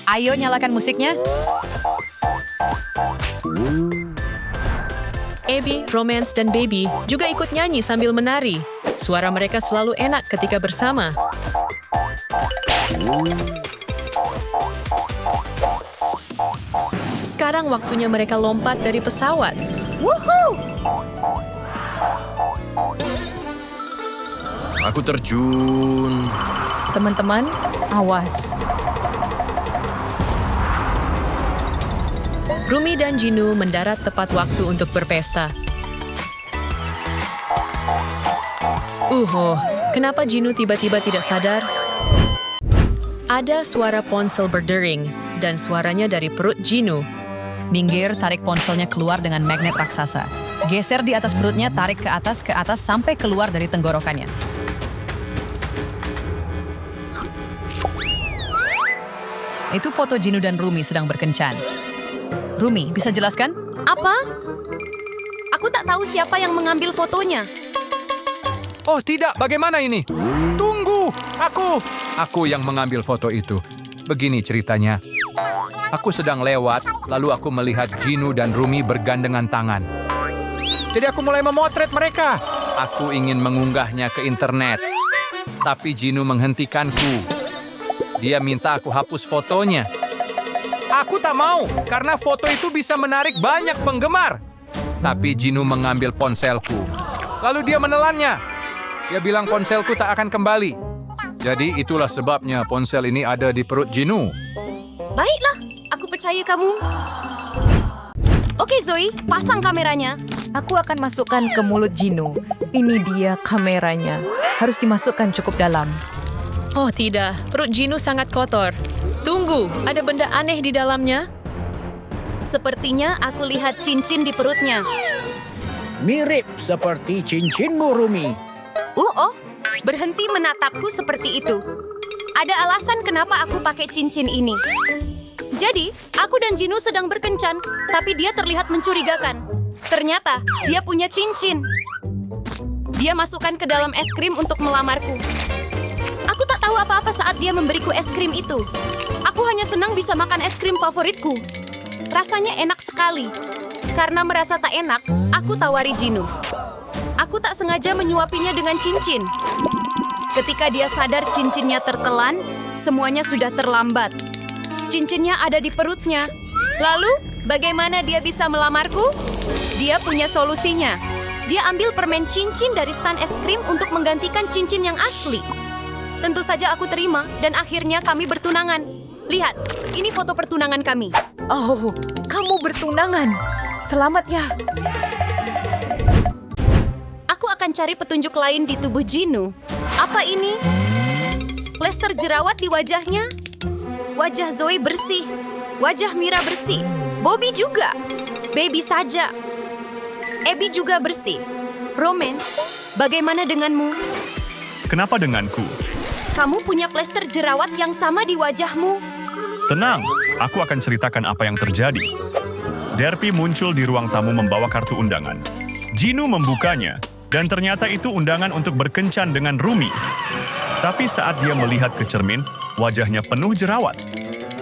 Ayo nyalakan musiknya. Abby, Romance, dan Baby juga ikut nyanyi sambil menari. Suara mereka selalu enak ketika bersama. Sekarang waktunya mereka lompat dari pesawat. Woohoo! Aku terjun. Teman-teman, awas. Rumi dan Jinu mendarat tepat waktu untuk berpesta. Kenapa Jinu tiba-tiba tidak sadar? Ada suara ponsel berdering dan suaranya dari perut Jinu. Minggir, tarik ponselnya keluar dengan magnet raksasa. Geser di atas perutnya, tarik ke atas sampai keluar dari tenggorokannya. Itu foto Jinu dan Rumi sedang berkencan. Rumi, bisa jelaskan? Apa? Aku tak tahu siapa yang mengambil fotonya. Oh tidak, bagaimana ini? Tunggu, aku yang mengambil foto itu. Begini ceritanya. Aku sedang lewat, lalu aku melihat Jinu dan Rumi bergandengan tangan. Jadi aku mulai memotret mereka. Aku ingin mengunggahnya ke internet. Tapi Jinu menghentikanku. Dia minta aku hapus fotonya. Aku tak mau, karena foto itu bisa menarik banyak penggemar. Tapi Jinu mengambil ponselku. Lalu dia menelannya. Dia bilang ponselku tak akan kembali. Jadi itulah sebabnya ponsel ini ada di perut Jinu. Baiklah, aku percaya kamu. Oke Zoe, pasang kameranya. Aku akan masukkan ke mulut Jinu. Ini dia kameranya. Harus dimasukkan cukup dalam. Oh tidak, perut Jinu sangat kotor. Tunggu, ada benda aneh di dalamnya? Sepertinya aku lihat cincin di perutnya. Mirip seperti cincinmu, Rumi. Berhenti menatapku seperti itu. Ada alasan kenapa aku pakai cincin ini. Jadi, aku dan Jinu sedang berkencan, tapi dia terlihat mencurigakan. Ternyata, dia punya cincin. Dia masukkan ke dalam es krim untuk melamarku. Aku tak tahu apa-apa saat dia memberiku es krim itu. Aku hanya senang bisa makan es krim favoritku. Rasanya enak sekali. Karena merasa tak enak, aku tawari Jinu. Aku tak sengaja menyuapinya dengan cincin. Ketika dia sadar cincinnya tertelan, semuanya sudah terlambat. Cincinnya ada di perutnya. Lalu, bagaimana dia bisa melamarku? Dia punya solusinya. Dia ambil permen cincin dari stan es krim untuk menggantikan cincin yang asli. Tentu saja aku terima, dan akhirnya kami bertunangan. Lihat, ini foto pertunangan kami. Oh, kamu bertunangan. Selamat ya. Aku akan cari petunjuk lain di tubuh Jinu. Apa ini? Plester jerawat di wajahnya? Wajah Zoe bersih. Wajah Mira bersih. Bobby juga. Baby saja. Abby juga bersih. Romance, bagaimana denganmu? Kenapa denganku? Kamu punya plester jerawat yang sama di wajahmu. Tenang, aku akan ceritakan apa yang terjadi. Derpy muncul di ruang tamu membawa kartu undangan. Jinu membukanya, dan ternyata itu undangan untuk berkencan dengan Rumi. Tapi saat dia melihat ke cermin, wajahnya penuh jerawat.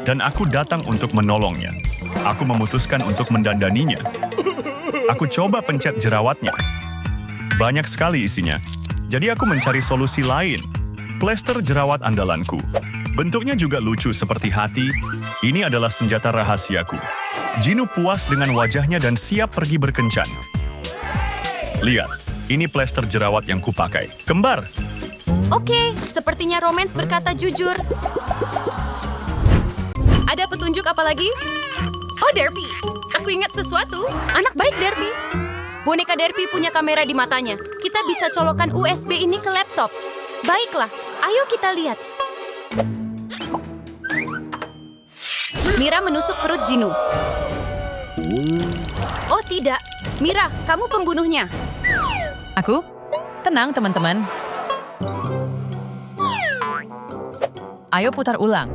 Dan aku datang untuk menolongnya. Aku memutuskan untuk mendandaninya. Aku coba pencet jerawatnya. Banyak sekali isinya. Jadi aku mencari solusi lain. Plester jerawat andalanku. Bentuknya juga lucu seperti hati. Ini adalah senjata rahasiaku. Jinu puas dengan wajahnya dan siap pergi berkencan. Lihat, ini plester jerawat yang kupakai. Kembar. Oke, sepertinya Romance berkata jujur. Ada petunjuk apa lagi? Oh, Derpy. Aku ingat sesuatu. Anak baik, Derpy. Boneka Derpy punya kamera di matanya. Kita bisa colokkan USB ini ke laptop. Baiklah, ayo kita lihat. Mira menusuk perut Jinu. Oh tidak, Mira, kamu pembunuhnya. Aku? Tenang, teman-teman. Ayo putar ulang.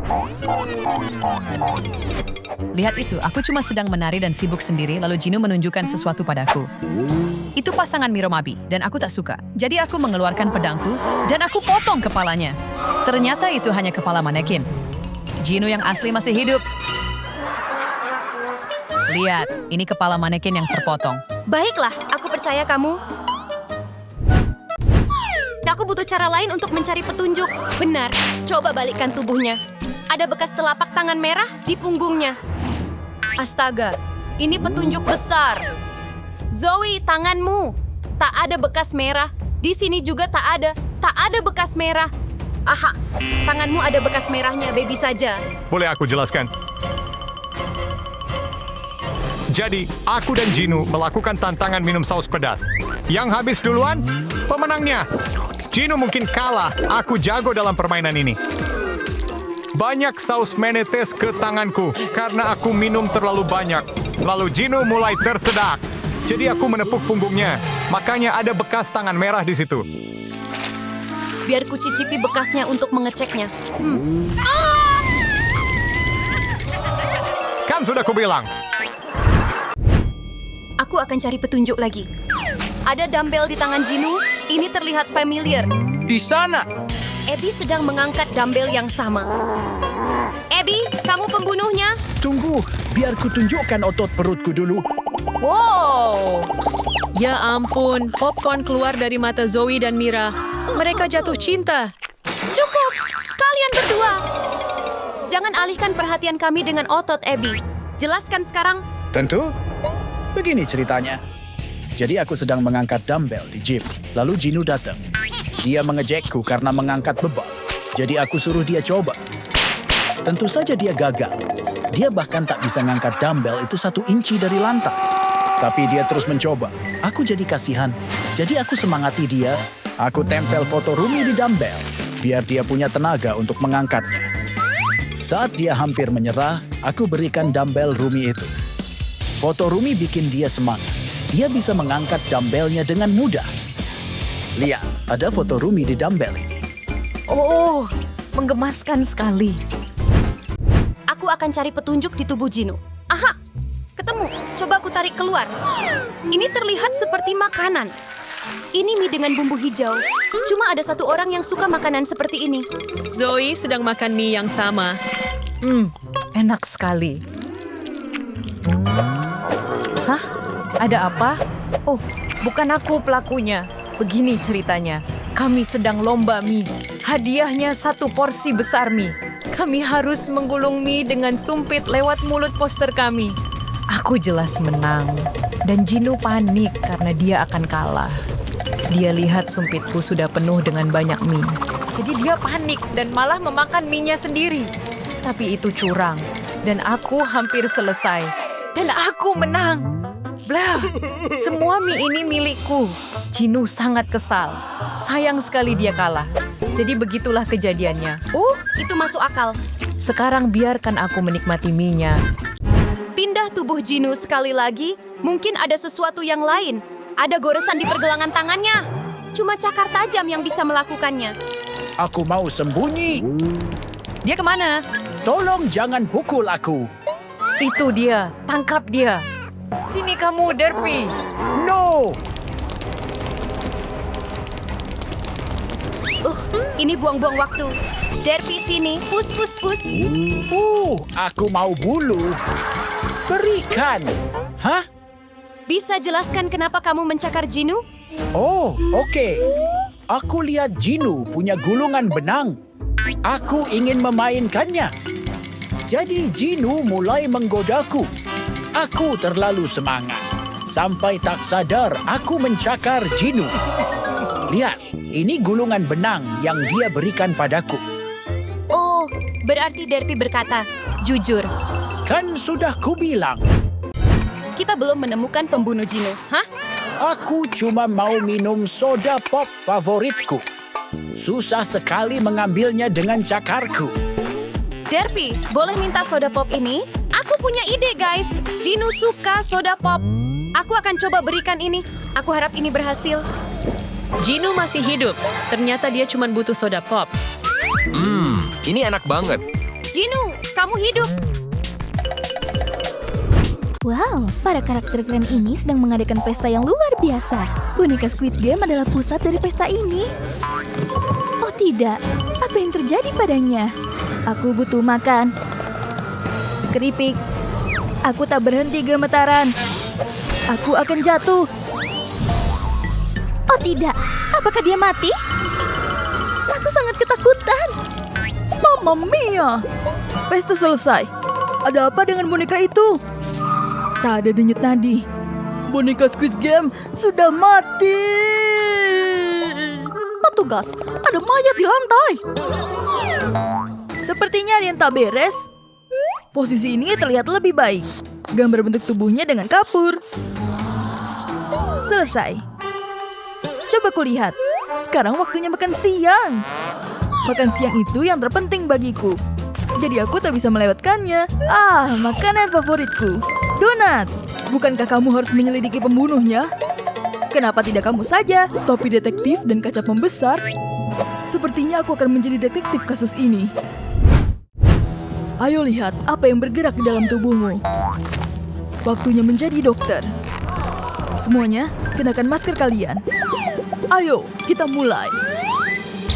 Lihat itu, aku cuma sedang menari dan sibuk sendiri, lalu Jinu menunjukkan sesuatu padaku. Itu pasangan Miromabi, dan aku tak suka. Jadi aku mengeluarkan pedangku, dan aku potong kepalanya. Ternyata itu hanya kepala manekin. Jinu yang asli masih hidup. Lihat, ini kepala manekin yang terpotong. Baiklah, aku percaya kamu. Aku butuh cara lain untuk mencari petunjuk. Benar, coba balikkan tubuhnya. Ada bekas telapak tangan merah di punggungnya. Astaga, ini petunjuk besar. Zoe, tanganmu. Tak ada bekas merah. Di sini juga tak ada bekas merah. Aha, tanganmu ada bekas merahnya, baby saja. Boleh aku jelaskan? Jadi, aku dan Jinu melakukan tantangan minum saus pedas. Yang habis duluan, pemenangnya. Jinu mungkin kalah, aku jago dalam permainan ini. Banyak saus menetes ke tanganku karena aku minum terlalu banyak. Lalu Jinu mulai tersedak. Jadi aku menepuk punggungnya, makanya ada bekas tangan merah di situ. Biar ku cicipi bekasnya untuk mengeceknya. Kan sudah kubilang. Aku akan cari petunjuk lagi. Ada dumbbell di tangan Jinu, ini terlihat familiar. Di sana. Abby sedang mengangkat dumbbell yang sama. Abby, kamu pembunuhnya? Tunggu, biar ku tunjukkan otot perutku dulu. Wow! Ya ampun, popcorn keluar dari mata Zoe dan Mira. Mereka jatuh cinta. Cukup, kalian berdua. Jangan alihkan perhatian kami dengan otot, Abby. Jelaskan sekarang. Tentu. Begini ceritanya. Jadi aku sedang mengangkat dumbbell di gym. Lalu Jinu datang. Dia mengejekku karena mengangkat beban. Jadi aku suruh dia coba. Tentu saja dia gagal. Dia bahkan tak bisa ngangkat dumbbell itu 1 inci dari lantai. Tapi dia terus mencoba. Aku jadi kasihan. Jadi aku semangati dia. Aku tempel foto Rumi di dumbbell. Biar dia punya tenaga untuk mengangkatnya. Saat dia hampir menyerah, aku berikan dumbbell Rumi itu. Foto Rumi bikin dia semangat. Dia bisa mengangkat dumbbellnya dengan mudah. Lihat, ada foto Rumi di dumbbell ini. Oh, menggemaskan sekali. Aku akan cari petunjuk di tubuh Jinu. Aha, ketemu. Coba aku tarik keluar. Ini terlihat seperti makanan. Ini mie dengan bumbu hijau. Cuma ada 1 orang yang suka makanan seperti ini. Zoe sedang makan mie yang sama. Enak sekali. Hah? Ada apa? Oh, bukan aku pelakunya. Begini ceritanya. Kami sedang lomba mie. Hadiahnya 1 porsi besar mie. Kami harus menggulung mie dengan sumpit lewat mulut poster kami. Aku jelas menang. Dan Jinu panik karena dia akan kalah. Dia lihat sumpitku sudah penuh dengan banyak mie. Jadi dia panik dan malah memakan mie-nya sendiri. Tapi itu curang. Dan aku hampir selesai. Dan aku menang. Blah, semua mie ini milikku. Jinu sangat kesal. Sayang sekali dia kalah. Jadi begitulah kejadiannya. Itu masuk akal. Sekarang biarkan aku menikmati mie-nya. Pindah tubuh Jinu sekali lagi, mungkin ada sesuatu yang lain. Ada goresan di pergelangan tangannya. Cuma cakar tajam yang bisa melakukannya. Aku mau sembunyi. Dia kemana? Tolong jangan pukul aku. Itu dia. Tangkap dia. Sini kamu, Derpy. No! Ini buang-buang waktu. Derpy sini, pus. Aku mau bulu. Berikan. Hah? Bisa jelaskan kenapa kamu mencakar Jinu? Oh, oke. Aku lihat Jinu punya gulungan benang. Aku ingin memainkannya. Jadi Jinu mulai menggodaku. Aku terlalu semangat. Sampai tak sadar aku mencakar Jinu. Lihat, ini gulungan benang yang dia berikan padaku. Oh, berarti Derpy berkata, jujur. Kan sudah kubilang. Kita belum menemukan pembunuh Jinu, hah? Aku cuma mau minum soda pop favoritku. Susah sekali mengambilnya dengan cakarku. Derpy, boleh minta soda pop ini? Aku punya ide, guys. Jinu suka soda pop. Aku akan coba berikan ini. Aku harap ini berhasil. Jinu masih hidup. Ternyata dia cuma butuh soda pop. Ini enak banget. Jinu, kamu hidup. Wow, para karakter keren ini sedang mengadakan pesta yang luar biasa. Boneka Squid Game adalah pusat dari pesta ini. Oh tidak, apa yang terjadi padanya? Aku butuh makan. Keripik. Aku tak berhenti gemetaran. Aku akan jatuh. Oh tidak, apakah dia mati? Aku sangat ketakutan. Mamma mia! Pesta selesai. Ada apa dengan boneka itu? Tak ada denyut nadi. Boneka Squid Game sudah mati. Petugas, ada mayat di lantai. Sepertinya ada yang tak beres. Posisi ini terlihat lebih baik. Gambar bentuk tubuhnya dengan kapur. Selesai. Coba kulihat. Sekarang waktunya makan siang. Makan siang itu yang terpenting bagiku. Jadi aku tak bisa melewatkannya. Makanan favoritku. Donat. Bukankah kamu harus menyelidiki pembunuhnya? Kenapa tidak kamu saja? Topi detektif dan kaca pembesar. Sepertinya aku akan menjadi detektif kasus ini. Ayo lihat apa yang bergerak di dalam tubuhmu. Waktunya menjadi dokter. Semuanya, kenakan masker kalian. Ayo, kita mulai.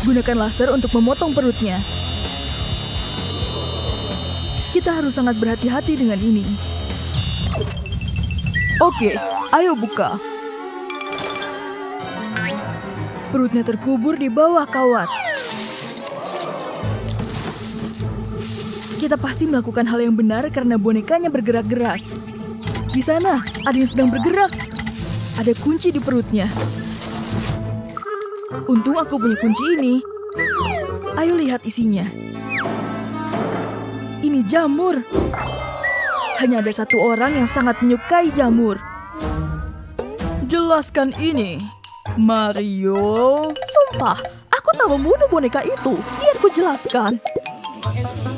Gunakan laser untuk memotong perutnya. Kita harus sangat berhati-hati dengan ini. Oke, ayo buka. Perutnya terkubur di bawah kawat. Kita pasti melakukan hal yang benar karena bonekanya bergerak-gerak. Di sana, ada yang sedang bergerak. Ada kunci di perutnya. Untung aku punya kunci ini. Ayo lihat isinya. Ini jamur. Hanya ada satu orang yang sangat menyukai jamur. Jelaskan ini, Mario. Sumpah, aku tak membunuh boneka itu. Biar ku jelaskan.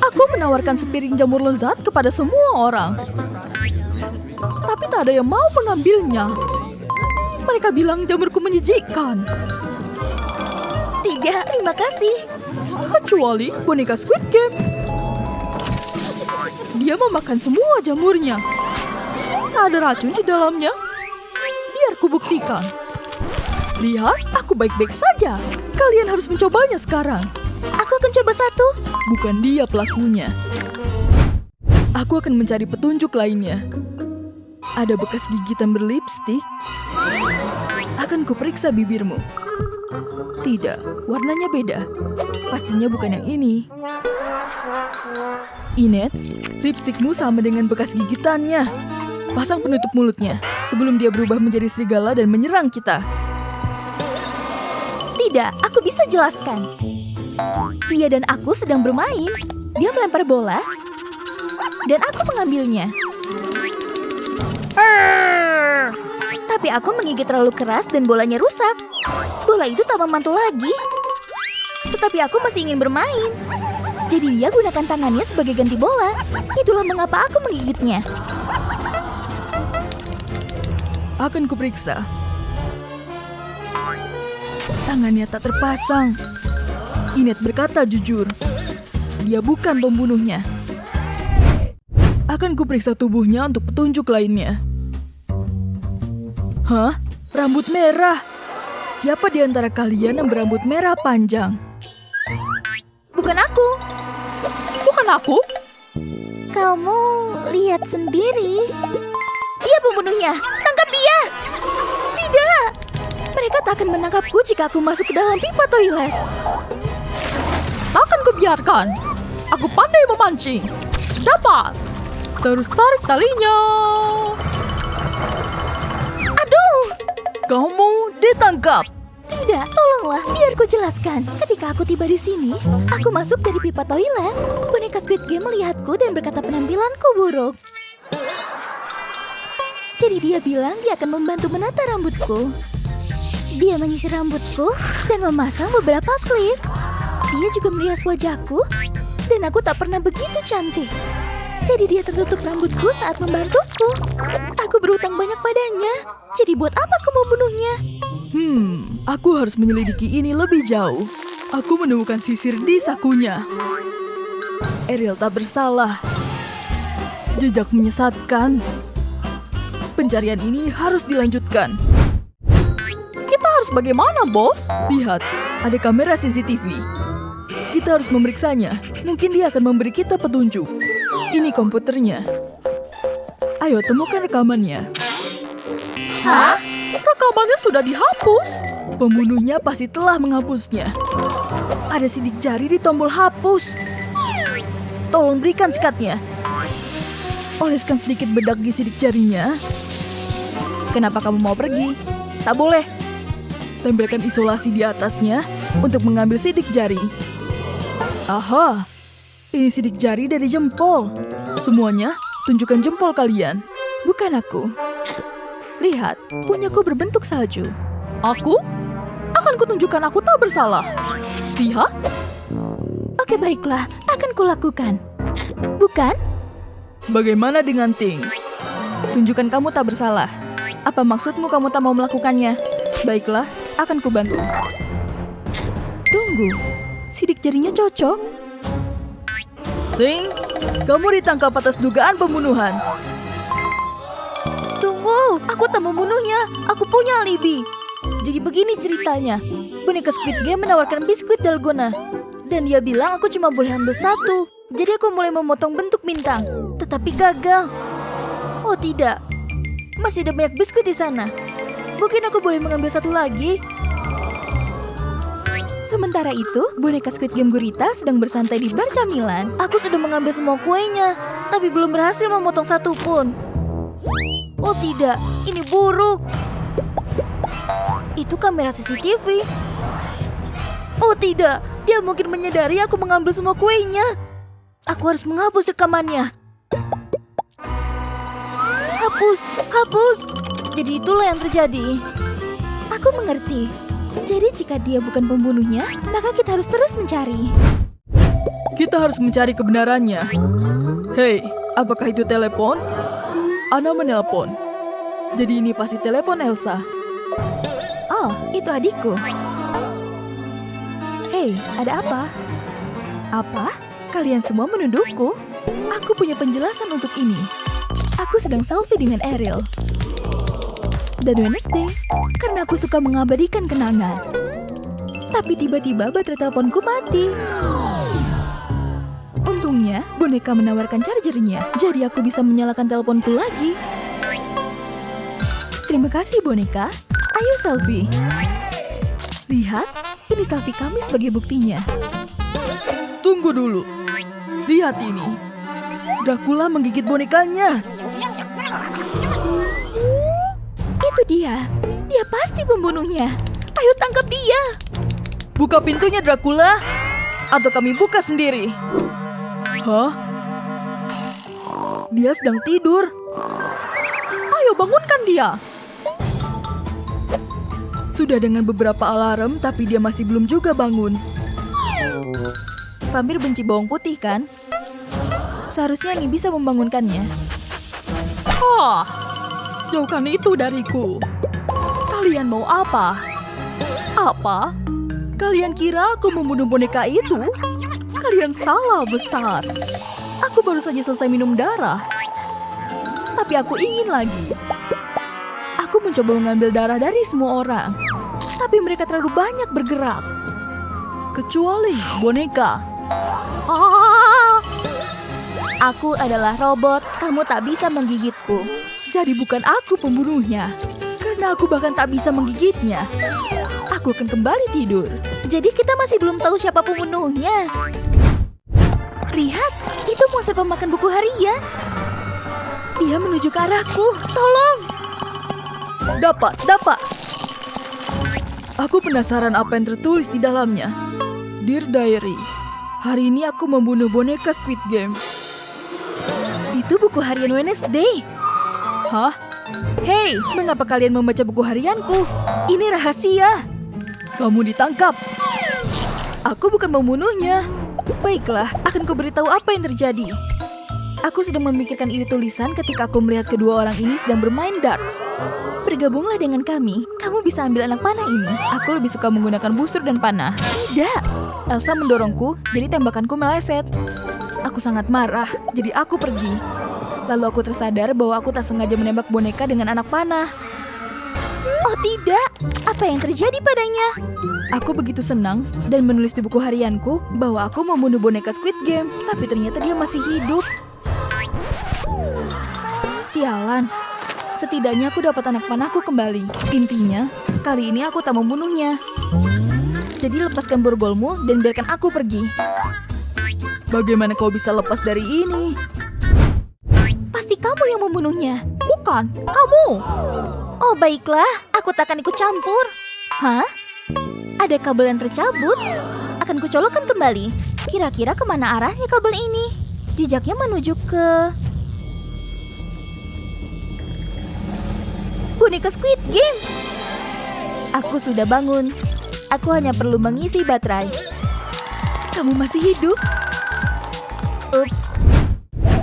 Aku menawarkan sepiring jamur lezat kepada semua orang. Tapi tak ada yang mau mengambilnya. Mereka bilang jamurku menjijikkan. Tidak, terima kasih. Kecuali boneka Squid Game. Dia memakan semua jamurnya. Ada racun di dalamnya. Biar ku buktikan. Lihat, aku baik-baik saja. Kalian harus mencobanya sekarang. Aku akan coba satu. Bukan dia pelakunya. Aku akan mencari petunjuk lainnya. Ada bekas gigitan berlipstik. Akan kuperiksa bibirmu. Tidak, warnanya beda. Pastinya bukan yang ini. Inet, lipstikmu sama dengan bekas gigitannya. Pasang penutup mulutnya sebelum dia berubah menjadi serigala dan menyerang kita. Tidak, aku bisa jelaskan. Dia dan aku sedang bermain. Dia melempar bola, dan aku mengambilnya. Tapi aku menggigit terlalu keras dan bolanya rusak. Bola itu tak memantul lagi. Tetapi aku masih ingin bermain. Jadi dia gunakan tangannya sebagai ganti bola. Itulah mengapa aku menggigitnya. Akan kuperiksa. Tangannya tak terpasang. Inet berkata jujur. Dia bukan pembunuhnya. Akan kuperiksa tubuhnya untuk petunjuk lainnya. Hah? Rambut merah? Siapa di antara kalian yang berambut merah panjang? Bukan aku. Bukan aku? Kamu lihat sendiri. Dia pembunuhnya. Tangkap dia. Tidak. Mereka tak akan menangkapku jika aku masuk ke dalam pipa toilet. Takkan kubiarkan. Aku pandai memancing. Dapat. Terus tarik talinya. Aduh. Kamu ditangkap. Tidak, tolonglah, biar ku jelaskan. Ketika aku tiba di sini, aku masuk dari pipa toilet. Boneka Squid Game melihatku dan berkata penampilanku buruk. Jadi dia bilang dia akan membantu menata rambutku. Dia menyisir rambutku dan memasang beberapa klip. Dia juga merias wajahku, dan aku tak pernah begitu cantik. Jadi dia tertutup rambutku saat membantuku. Aku berhutang banyak padanya. Jadi buat apa aku membunuhnya? Aku harus menyelidiki ini lebih jauh. Aku menemukan sisir di sakunya. Ariel tak bersalah. Jejak menyesatkan. Pencarian ini harus dilanjutkan. Kita harus bagaimana, bos? Lihat, ada kamera CCTV. Kita harus memeriksanya. Mungkin dia akan memberi kita petunjuk. Ini komputernya. Ayo temukan rekamannya. Hah? Rekamannya sudah dihapus. Pembunuhnya pasti telah menghapusnya. Ada sidik jari di tombol hapus. Tolong berikan sikatnya. Oleskan sedikit bedak di sidik jarinya. Kenapa kamu mau pergi? Tak boleh. Tempelkan isolasi di atasnya untuk mengambil sidik jari. Aha, ini sidik jari dari jempol. Semuanya, tunjukkan jempol kalian. Bukan aku. Lihat, punyaku berbentuk salju. Aku? Akan kutunjukkan aku tak bersalah. Lihat. Oke, baiklah. Akan kulakukan. Bukan? Bagaimana dengan Ting? Tunjukkan kamu tak bersalah. Apa maksudmu kamu tak mau melakukannya? Baiklah, akan kubantu. Tunggu, sidik jarinya cocok. Ting, kamu ditangkap atas dugaan pembunuhan. Tunggu, aku tak membunuhnya. Aku punya alibi. Jadi begini ceritanya. Boneka Squid Game menawarkan biskuit dalgona. Dan dia bilang aku cuma boleh ambil satu. Jadi aku mulai memotong bentuk bintang. Tetapi gagal. Oh tidak. Masih ada banyak biskuit di sana. Mungkin aku boleh mengambil satu lagi. Sementara itu, boneka Squid Game Gurita sedang bersantai di bar camilan. Aku sudah mengambil semua kuenya, tapi belum berhasil memotong satu pun. Oh tidak, ini buruk. Itu kamera CCTV. Oh tidak, dia mungkin menyadari aku mengambil semua kuenya. Aku harus menghapus rekamannya. Hapus. Jadi itulah yang terjadi. Aku mengerti. Jadi jika dia bukan pembunuhnya, maka kita harus terus mencari. Kita harus mencari kebenarannya. Hei, apakah itu telepon? Ana menelpon. Jadi ini pasti telepon Elsa. Oh, itu adikku. Hei, ada apa? Apa? Kalian semua menuduhku? Aku punya penjelasan untuk ini. Aku sedang selfie dengan Ariel. Dan Wednesday, karena aku suka mengabadikan kenangan. Tapi tiba-tiba baterai teleponku mati. Untungnya, boneka menawarkan chargernya, jadi aku bisa menyalakan teleponku lagi. Terima kasih, boneka. Ayo selfie. Lihat, ini selfie kami sebagai buktinya. Tunggu dulu. Lihat ini. Dracula menggigit bonekanya. Itu dia. Dia pasti pembunuhnya. Ayo tangkap dia. Buka pintunya, Dracula. Atau kami buka sendiri. Hah? Dia sedang tidur. Ayo bangunkan dia. Sudah dengan beberapa alarm, tapi dia masih belum juga bangun. Vampir benci bawang putih, kan? Seharusnya ini bisa membangunkannya. Jauhkan itu dariku. Kalian mau apa? Apa? Kalian kira aku membunuh boneka itu? Kalian salah besar. Aku baru saja selesai minum darah. Tapi aku ingin lagi. Aku mencoba mengambil darah dari semua orang. Tapi mereka terlalu banyak bergerak. Kecuali boneka. Aku adalah robot, kamu tak bisa menggigitku. Jadi bukan aku pembunuhnya. Karena aku bahkan tak bisa menggigitnya. Aku akan kembali tidur. Jadi kita masih belum tahu siapa pembunuhnya. Lihat, itu monster pemakan buku harian. Dia menuju ke arahku. Tolong. Dapat. Aku penasaran apa yang tertulis di dalamnya. Dear Diary, hari ini aku membunuh boneka Squid Game. Itu buku harian Wednesday. Hah? Hei, mengapa kalian membaca buku harianku? Ini rahasia. Kamu ditangkap. Aku bukan pembunuhnya. Baiklah, akan kuberitahu apa yang terjadi. Aku sedang memikirkan ide tulisan ketika aku melihat kedua orang ini sedang bermain darts. Bergabunglah dengan kami. Kamu bisa ambil anak panah ini. Aku lebih suka menggunakan busur dan panah. Tidak. Elsa mendorongku, jadi tembakanku meleset. Aku sangat marah, jadi aku pergi. Lalu aku tersadar bahwa aku tak sengaja menembak boneka dengan anak panah. Oh tidak, Apa yang terjadi padanya? Aku begitu senang dan menulis di buku harianku bahwa aku membunuh boneka Squid Game, tapi ternyata dia masih hidup. Sialan. Setidaknya aku dapat anak panahku kembali. Intinya, kali ini aku tak membunuhnya. Jadi lepaskan borgolmu dan biarkan aku pergi. Bagaimana kau bisa lepas dari ini? Pasti kamu yang membunuhnya. Bukan, kamu. Oh baiklah, aku takkan ikut campur. Hah? Ada kabel yang tercabut? Akan kucolokkan kembali. Kira-kira kemana arahnya kabel ini? Jejaknya menuju ke... boneka Squid Game. Aku sudah bangun. Aku hanya perlu mengisi baterai. Kamu masih hidup? Ups.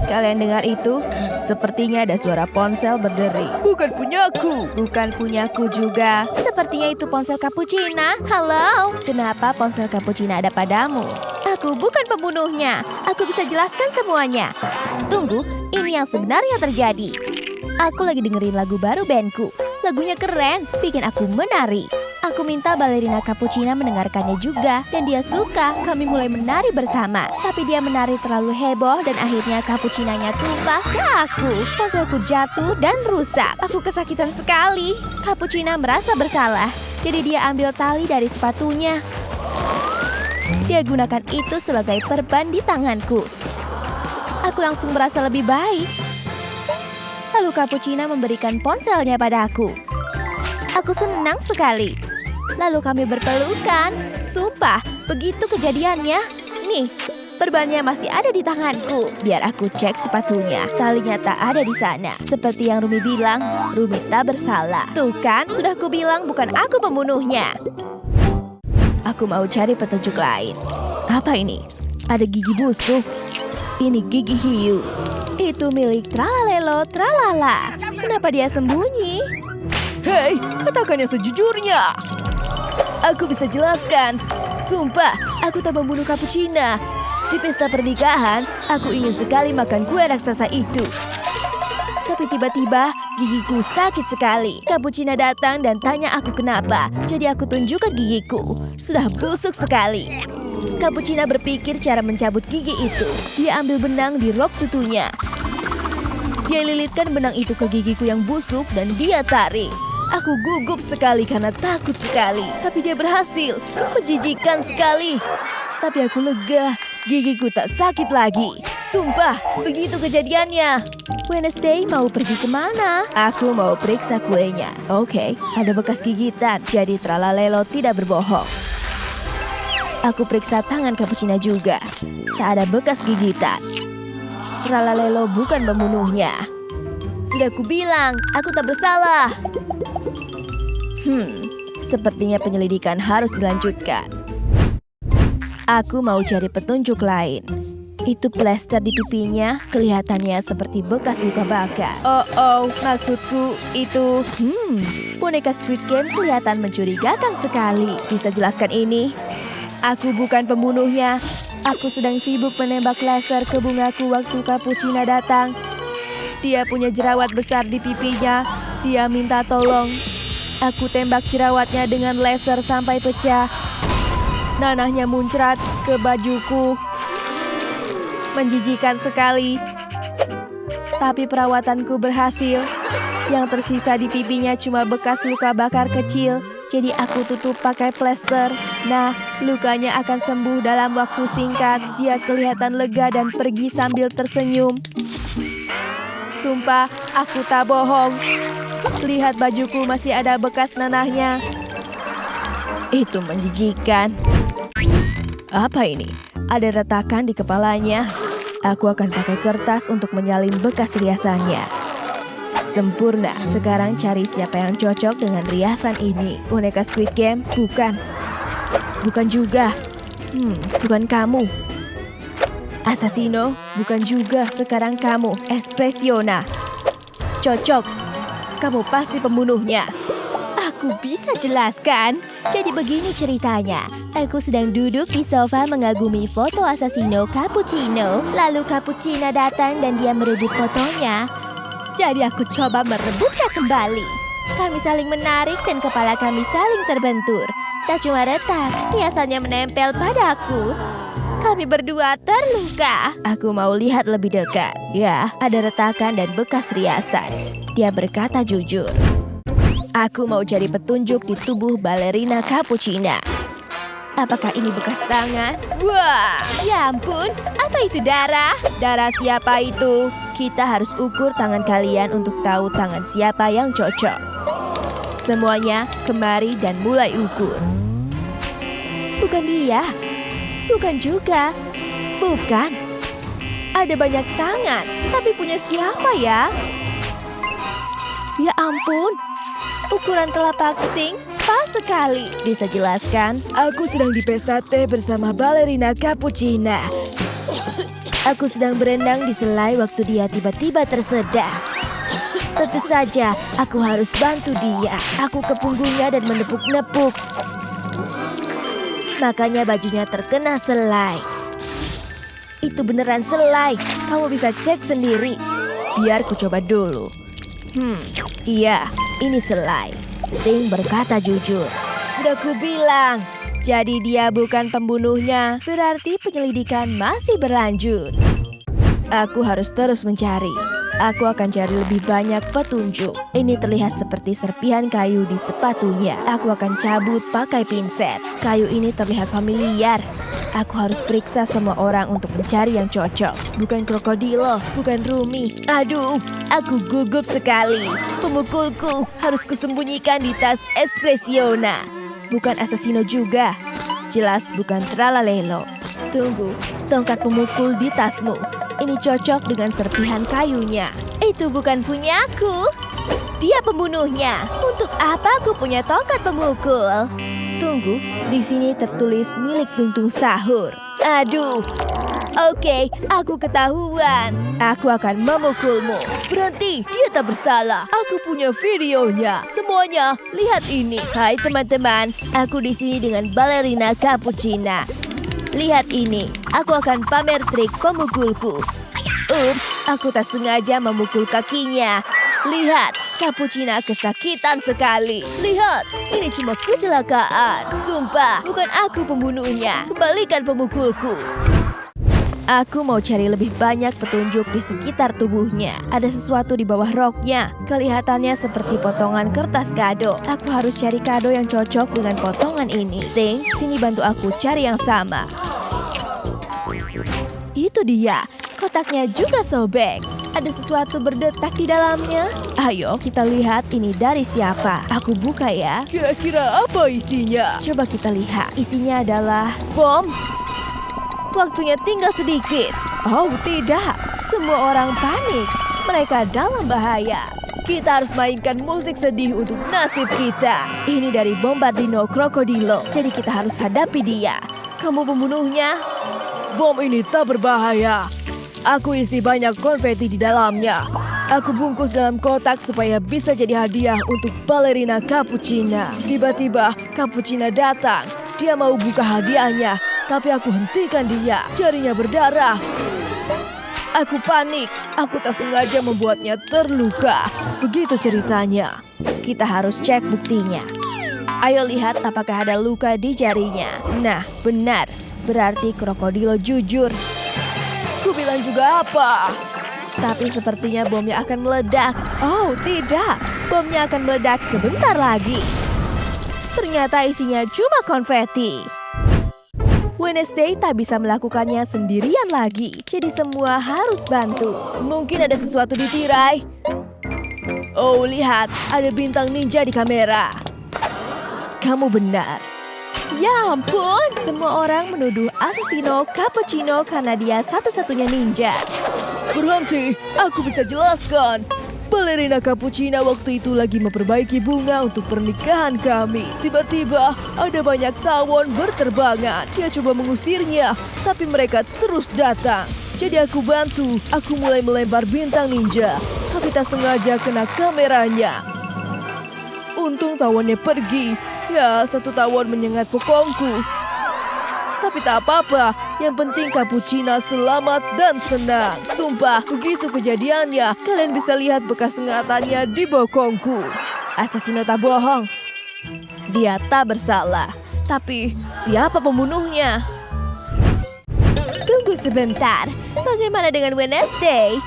Kalian dengar itu? Sepertinya ada suara ponsel berdering. Bukan punyaku. Bukan punyaku juga. Sepertinya itu ponsel Cappuccina. Halo, kenapa ponsel Cappuccina ada padamu? Aku bukan pembunuhnya. Aku bisa jelaskan semuanya. Tunggu, ini yang sebenarnya terjadi. Aku lagi dengerin lagu baru bandku. Lagunya keren, bikin aku menari. Aku minta balerina Cappuccina mendengarkannya juga, dan dia suka. Kami mulai menari bersama. Tapi dia menari terlalu heboh, dan akhirnya Cappuccinanya tumpah ke aku. Ponselku jatuh dan rusak. Aku kesakitan sekali. Cappuccina merasa bersalah, jadi dia ambil tali dari sepatunya. Dia gunakan itu sebagai perban di tanganku. Aku langsung merasa lebih baik. Lalu Cappuccina memberikan ponselnya padaku. Aku senang sekali. Lalu kami berpelukan. Sumpah, begitu kejadiannya. Nih, perbannya masih ada di tanganku. Biar aku cek sepatunya. Talinya tak ada di sana. Seperti yang Rumi bilang, Rumi tak bersalah. Tuh kan, sudah kubilang bukan aku pembunuhnya. Aku mau cari petunjuk lain. Apa ini? Ada gigi busuk. Ini gigi hiu. Itu milik Tralalelo Tralala. Kenapa dia sembunyi? Hei, katakan yang sejujurnya. Aku bisa jelaskan. Sumpah, aku tak membunuh Cappuccina. Di pesta pernikahan, aku ingin sekali makan kue raksasa itu. Tapi tiba-tiba, gigiku sakit sekali. Cappuccina datang dan tanya aku kenapa. Jadi aku tunjukkan gigiku. Sudah busuk sekali. Cappuccina berpikir cara mencabut gigi itu. Dia ambil benang di rok tutunya. Dia lilitkan benang itu ke gigiku yang busuk dan dia tarik. Aku gugup sekali karena takut sekali. Tapi dia berhasil. Menjijikan sekali. Tapi aku lega. Gigiku tak sakit lagi. Sumpah, begitu kejadiannya. Wednesday mau pergi kemana? Aku mau periksa kuenya. Oke, ada bekas gigitan. Jadi Tralalelo tidak berbohong. Aku periksa tangan Cappuccina juga. Tak ada bekas gigitan. Tralalelo bukan pembunuhnya. Sudah kubilang, aku tak bersalah. Sepertinya penyelidikan harus dilanjutkan. Aku mau cari petunjuk lain. Itu plester di pipinya kelihatannya seperti bekas luka bakar. Maksudku itu... boneka Squid Game kelihatan mencurigakan sekali. Bisa jelaskan ini? Aku bukan pembunuhnya. Aku sedang sibuk menembak laser ke bungaku waktu Cappuccina datang. Dia punya jerawat besar di pipinya. Dia minta tolong. Aku tembak jerawatnya dengan laser sampai pecah. Nanahnya muncrat ke bajuku. Menjijikan sekali. Tapi perawatanku berhasil. Yang tersisa di pipinya cuma bekas luka bakar kecil. Jadi aku tutup pakai plester. Nah, lukanya akan sembuh dalam waktu singkat. Dia kelihatan lega dan pergi sambil tersenyum. Sumpah, aku tak bohong. Lihat bajuku masih ada bekas nanahnya. Itu menjijikan. Apa ini? Ada retakan di kepalanya. Aku akan pakai kertas untuk menyalin bekas riasannya. Sempurna. Sekarang cari siapa yang cocok dengan riasan ini. Boneka Squid Game? Bukan. Bukan juga. Bukan kamu. Assassino? Bukan juga. Sekarang kamu. Espressiona. Cocok. Kamu pasti pembunuhnya. Aku bisa jelaskan. Jadi begini ceritanya. Aku sedang duduk di sofa mengagumi foto Assassino Cappuccino. Lalu Cappuccina datang dan dia merebut fotonya. Jadi aku coba merebutnya kembali. Kami saling menarik dan kepala kami saling terbentur. Tak cuma retak, riasannya menempel padaku. Kami berdua terluka. Aku mau lihat lebih dekat. Ya, ada retakan dan bekas riasan. Dia berkata jujur. Aku mau cari petunjuk di tubuh balerina Capuchina. Apakah ini bekas tangan? Wah, ya ampun, apa itu darah? Darah siapa itu? Kita harus ukur tangan kalian untuk tahu tangan siapa yang cocok. Semuanya kemari dan mulai ukur. Bukan dia. Bukan juga. Bukan. Ada banyak tangan, tapi punya siapa ya? Ya ampun, ukuran telapak ting pas sekali. Bisa jelaskan? Aku sedang di pesta teh bersama balerina Capuchina. Aku sedang berenang di selai waktu dia tiba-tiba tersedak. Tentu saja, aku harus bantu dia. Aku ke punggungnya dan menepuk-nepuk. Makanya bajunya terkena selai. Itu beneran selai. Kamu bisa cek sendiri. Biar ku coba dulu. Iya, ini selai. Ting berkata jujur. Sudah ku bilang. Jadi dia bukan pembunuhnya. Berarti penyelidikan masih berlanjut. Aku harus terus mencari. Aku akan cari lebih banyak petunjuk. Ini terlihat seperti serpihan kayu di sepatunya. Aku akan cabut pakai pinset. Kayu ini terlihat familiar. Aku harus periksa semua orang untuk mencari yang cocok. Bukan krokodilo, bukan Rumi. Aduh, aku gugup sekali. Pemukulku harus kusembunyikan di tas Espressiona. Bukan Assassino juga. Jelas bukan Tralalelo. Tunggu, tongkat pemukul di tasmu. Ini cocok dengan serpihan kayunya. Itu bukan punyaku. Dia pembunuhnya. Untuk apa aku punya tongkat pemukul? Tunggu, di sini tertulis milik Tuntung Sahur. Aduh. Oke, aku ketahuan. Aku akan memukulmu. Berhenti, dia tak bersalah. Aku punya videonya. Semuanya, lihat ini. Hai teman-teman, aku di sini dengan balerina Capuchina. Lihat ini, aku akan pamer trik pemukulku. Ups, aku tak sengaja memukul kakinya. Lihat, Capuchina kesakitan sekali. Lihat, ini cuma kecelakaan. Sumpah, bukan aku pembunuhnya. Kembalikan pemukulku. Aku mau cari lebih banyak petunjuk di sekitar tubuhnya. Ada sesuatu di bawah roknya. Kelihatannya seperti potongan kertas kado. Aku harus cari kado yang cocok dengan potongan ini. Ting, sini bantu aku cari yang sama. Itu dia. Kotaknya juga sobek. Ada sesuatu berdetak di dalamnya. Ayo, kita lihat ini dari siapa. Aku buka ya. Kira-kira apa isinya? Coba kita lihat. Isinya adalah bom. Waktunya tinggal sedikit. Oh tidak, semua orang panik. Mereka dalam bahaya. Kita harus mainkan musik sedih untuk nasib kita. Ini dari Bombardino Krokodilo. Jadi kita harus hadapi dia. Kamu pembunuhnya? Bom ini tak berbahaya. Aku isi banyak konfeti di dalamnya. Aku bungkus dalam kotak supaya bisa jadi hadiah untuk balerina Capuchina. Tiba-tiba Capuchina datang. Dia mau buka hadiahnya. Tapi aku hentikan dia. Jarinya berdarah. Aku panik. Aku tak sengaja membuatnya terluka. Begitu ceritanya. Kita harus cek buktinya. Ayo lihat apakah ada luka di jarinya. Nah, benar. Berarti krokodilo jujur. Ku bilang juga apa? Tapi sepertinya bomnya akan meledak. Oh, tidak. Bomnya akan meledak sebentar lagi. Ternyata isinya cuma konfeti. Wednesday tak bisa melakukannya sendirian lagi. Jadi semua harus bantu. Mungkin ada sesuatu di tirai. Oh, lihat. Ada bintang ninja di kamera. Kamu benar. Ya ampun. Semua orang menuduh Assassino Cappuccino karena dia satu-satunya ninja. Berhenti. Aku bisa jelaskan. Balerina Capuchina waktu itu lagi memperbaiki bunga untuk pernikahan kami. Tiba-tiba ada banyak tawon berterbangan. Dia coba mengusirnya, tapi mereka terus datang. Jadi aku bantu. Aku mulai melempar bintang ninja, tapi tak sengaja kena kameranya. Untung tawonnya pergi. Ya, satu tawon menyengat bokongku. Tapi tak apa-apa, yang penting Capuchina selamat dan senang. Sumpah, begitu kejadiannya, kalian bisa lihat bekas sengatannya di bokongku. Asesino tak bohong. Dia tak bersalah. Tapi siapa pembunuhnya? Tunggu sebentar. Bagaimana dengan Wednesday?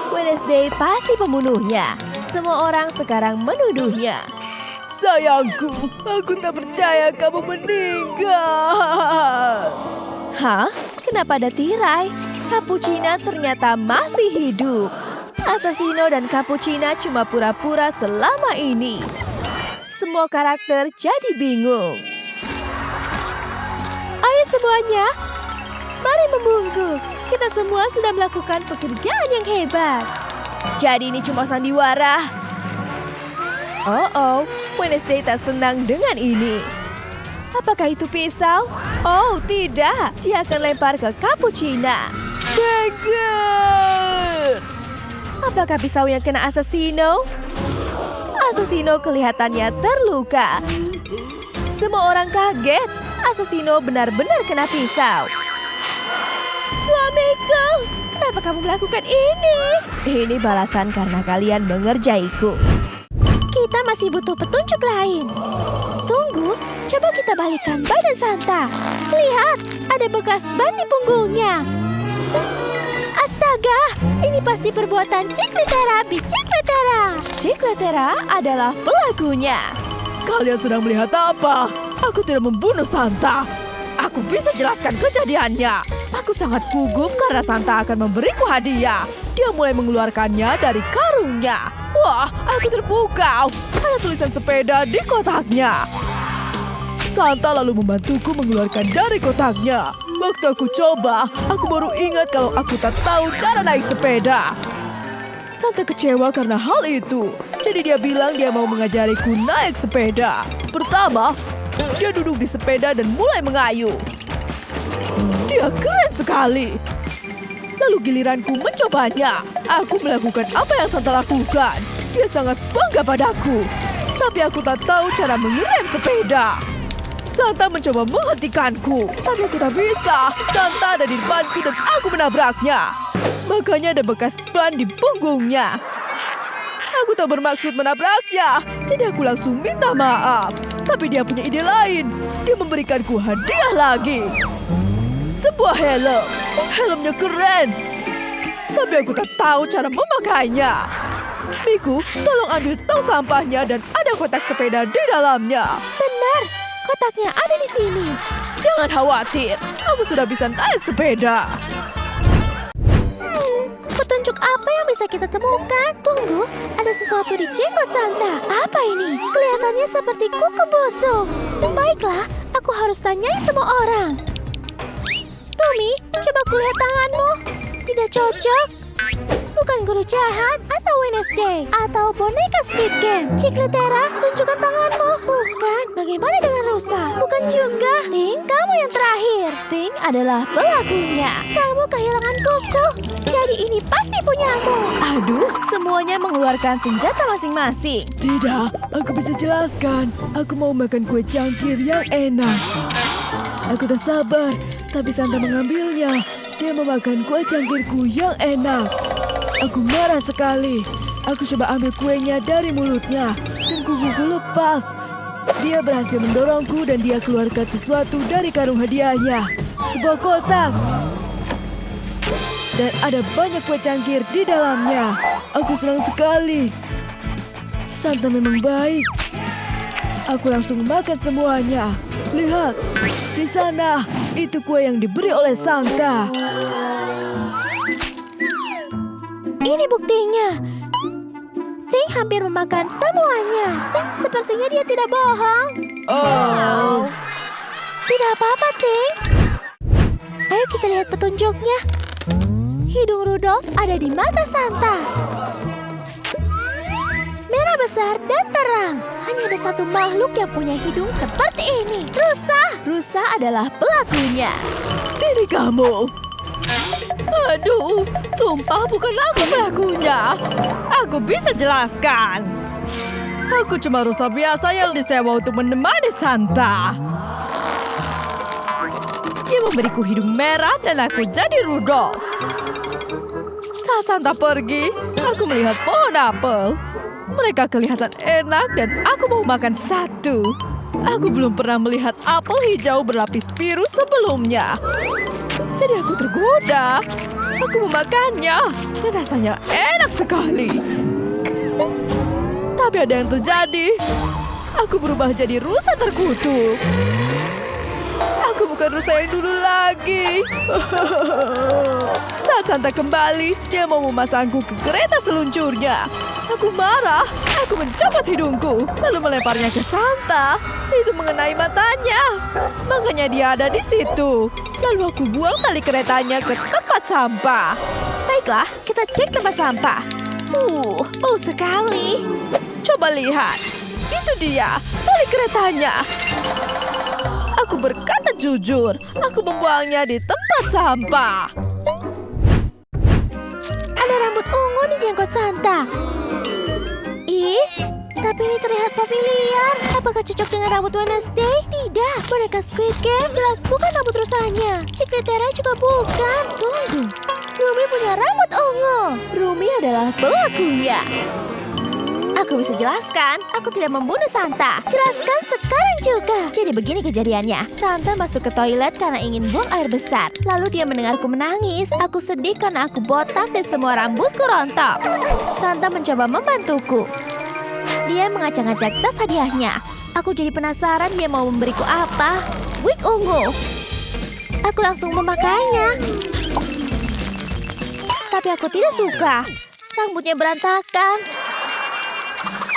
Wednesday pasti pembunuhnya. Semua orang sekarang menuduhnya. Sayangku, aku tak percaya kamu meninggal. Hah? Kenapa ada tirai? Cappuccina ternyata masih hidup. Asesino dan Cappuccina cuma pura-pura selama ini. Semua karakter jadi bingung. Ayo semuanya, mari membungkuk. Kita semua sudah melakukan pekerjaan yang hebat. Jadi ini cuma sandiwara. Oh, Wednesday tak senang dengan ini. Apakah itu pisau? Oh, tidak. Dia akan lempar ke Cappuccina. Dagger! Apakah pisau yang kena Asesino? Asesino kelihatannya terluka. Semua orang kaget. Asesino benar-benar kena pisau. Suamiku, kenapa kamu melakukan ini? Ini balasan karena kalian mengerjaiku. Kita masih butuh petunjuk lain. Tunggu, coba kita balikan badan Santa. Lihat, ada bekas ban di punggungnya. Astaga, ini pasti perbuatan Chicletera. Chicletera adalah pelakunya. Kalian sedang melihat apa? Aku tidak membunuh Santa. Aku bisa jelaskan kejadiannya. Aku sangat gugup karena Santa akan memberiku hadiah. Dia mulai mengeluarkannya dari karungnya. Wah, aku terpukau. Ada tulisan sepeda di kotaknya. Santa lalu membantuku mengeluarkan dari kotaknya. Waktu aku coba, aku baru ingat kalau aku tak tahu cara naik sepeda. Santa kecewa karena hal itu. Jadi dia bilang dia mau mengajariku naik sepeda. Pertama, dia duduk di sepeda dan mulai mengayuh. Dia keren sekali. Lalu giliranku mencobanya. Aku melakukan apa yang Santa lakukan. Dia sangat bangga padaku. Tapi aku tak tahu cara mengerem sepeda. Santa mencoba menghentikanku, tapi aku tak bisa. Santa ada di depanku dan aku menabraknya. Makanya ada bekas ban di punggungnya. Aku tak bermaksud menabraknya, jadi aku langsung minta maaf. Tapi dia punya ide lain. Dia memberikanku hadiah lagi. Sebuah helm. Helmnya keren. Tapi aku tak tahu cara memakainya. Miku, tolong ambil tong sampahnya dan ada kotak sepeda di dalamnya. Benar, kotaknya ada di sini. Jangan khawatir, aku sudah bisa naik sepeda. Petunjuk apa yang bisa kita temukan? Tunggu, ada sesuatu di jenggot Santa. Apa ini? Kelihatannya seperti kuku busuk. Baiklah, aku harus tanyai semua orang. Rumi, coba kulihat tanganmu. Tidak cocok. Bukan guru jahat atau Wednesday atau boneka Squid Game. Chicletera, tunjukkan tanganmu. Bukan. Bagaimana dengan Rusa? Bukan juga. Ting, kamu yang terakhir. Ting adalah pelakunya. Kamu kehilangan kuku. Jadi ini pasti punyamu. Aduh, semuanya mengeluarkan senjata masing-masing. Tidak, aku bisa jelaskan. Aku mau makan kue cangkir yang enak. Aku tak sabar, tapi Santa mengambilnya. Dia memakan kue cangkirku yang enak. Aku marah sekali. Aku coba ambil kuenya dari mulutnya dan kukuku lepas. Dia berhasil mendorongku dan dia keluarkan sesuatu dari karung hadiahnya. Sebuah kotak. Dan ada banyak kue cangkir di dalamnya. Aku senang sekali. Santa memang baik. Aku langsung makan semuanya. Lihat, di sana. Itu kue yang diberi oleh Santa. Ini buktinya. Ting hampir memakan semuanya. Sepertinya dia tidak bohong. Oh. Tidak apa-apa, Ting. Ayo kita lihat petunjuknya. Hidung Rudolph ada di mata Santa. Merah besar dan terang. Hanya ada satu makhluk yang punya hidung seperti ini. Rusa. Rusa adalah pelakunya. Sini kamu. Aduh, sumpah bukan aku pelakunya. Aku bisa jelaskan. Aku cuma rusa biasa yang disewa untuk menemani Santa. Dia memberiku hidung merah dan aku jadi Rudolph. Saat Santa pergi, aku melihat pohon apel. Mereka kelihatan enak dan aku mau makan satu. Aku belum pernah melihat apel hijau berlapis biru sebelumnya. Jadi aku tergoda. Aku memakannya dan rasanya enak sekali. Tapi ada yang terjadi. Aku berubah jadi rusa terkutuk. Aku bukan rusa yang dulu lagi. Saat Santa kembali, dia mau memasangku ke kereta seluncurnya. Aku marah. Aku mencopot hidungku, lalu melemparnya ke Santa. Itu mengenai matanya. Makanya dia ada di situ. Lalu aku buang tali keretanya ke tempat sampah. Baiklah, kita cek tempat sampah. Bau sekali. Coba lihat. Itu dia, tali keretanya. Aku berkata jujur, aku membuangnya di tempat sampah. Ada rambut ungu di jenggot Santa. Ih, tapi ini terlihat familiar. Apakah cocok dengan rambut Wednesday? Tidak, boneka Squid Game jelas bukan rambut rusanya. Chiclitera juga bukan. Tunggu, Rumi punya rambut ungu. Rumi adalah pelakunya. Aku bisa jelaskan, aku tidak membunuh Santa. Jelaskan sekarang juga. Jadi begini kejadiannya. Santa masuk ke toilet karena ingin buang air besar. Lalu dia mendengarku menangis. Aku sedih karena aku botak dan semua rambutku rontok. Santa mencoba membantuku. Dia mengacak-ngacak tas hadiahnya. Aku jadi penasaran dia mau memberiku apa. Wig ungu. Aku langsung memakainya. Tapi aku tidak suka. Rambutnya berantakan.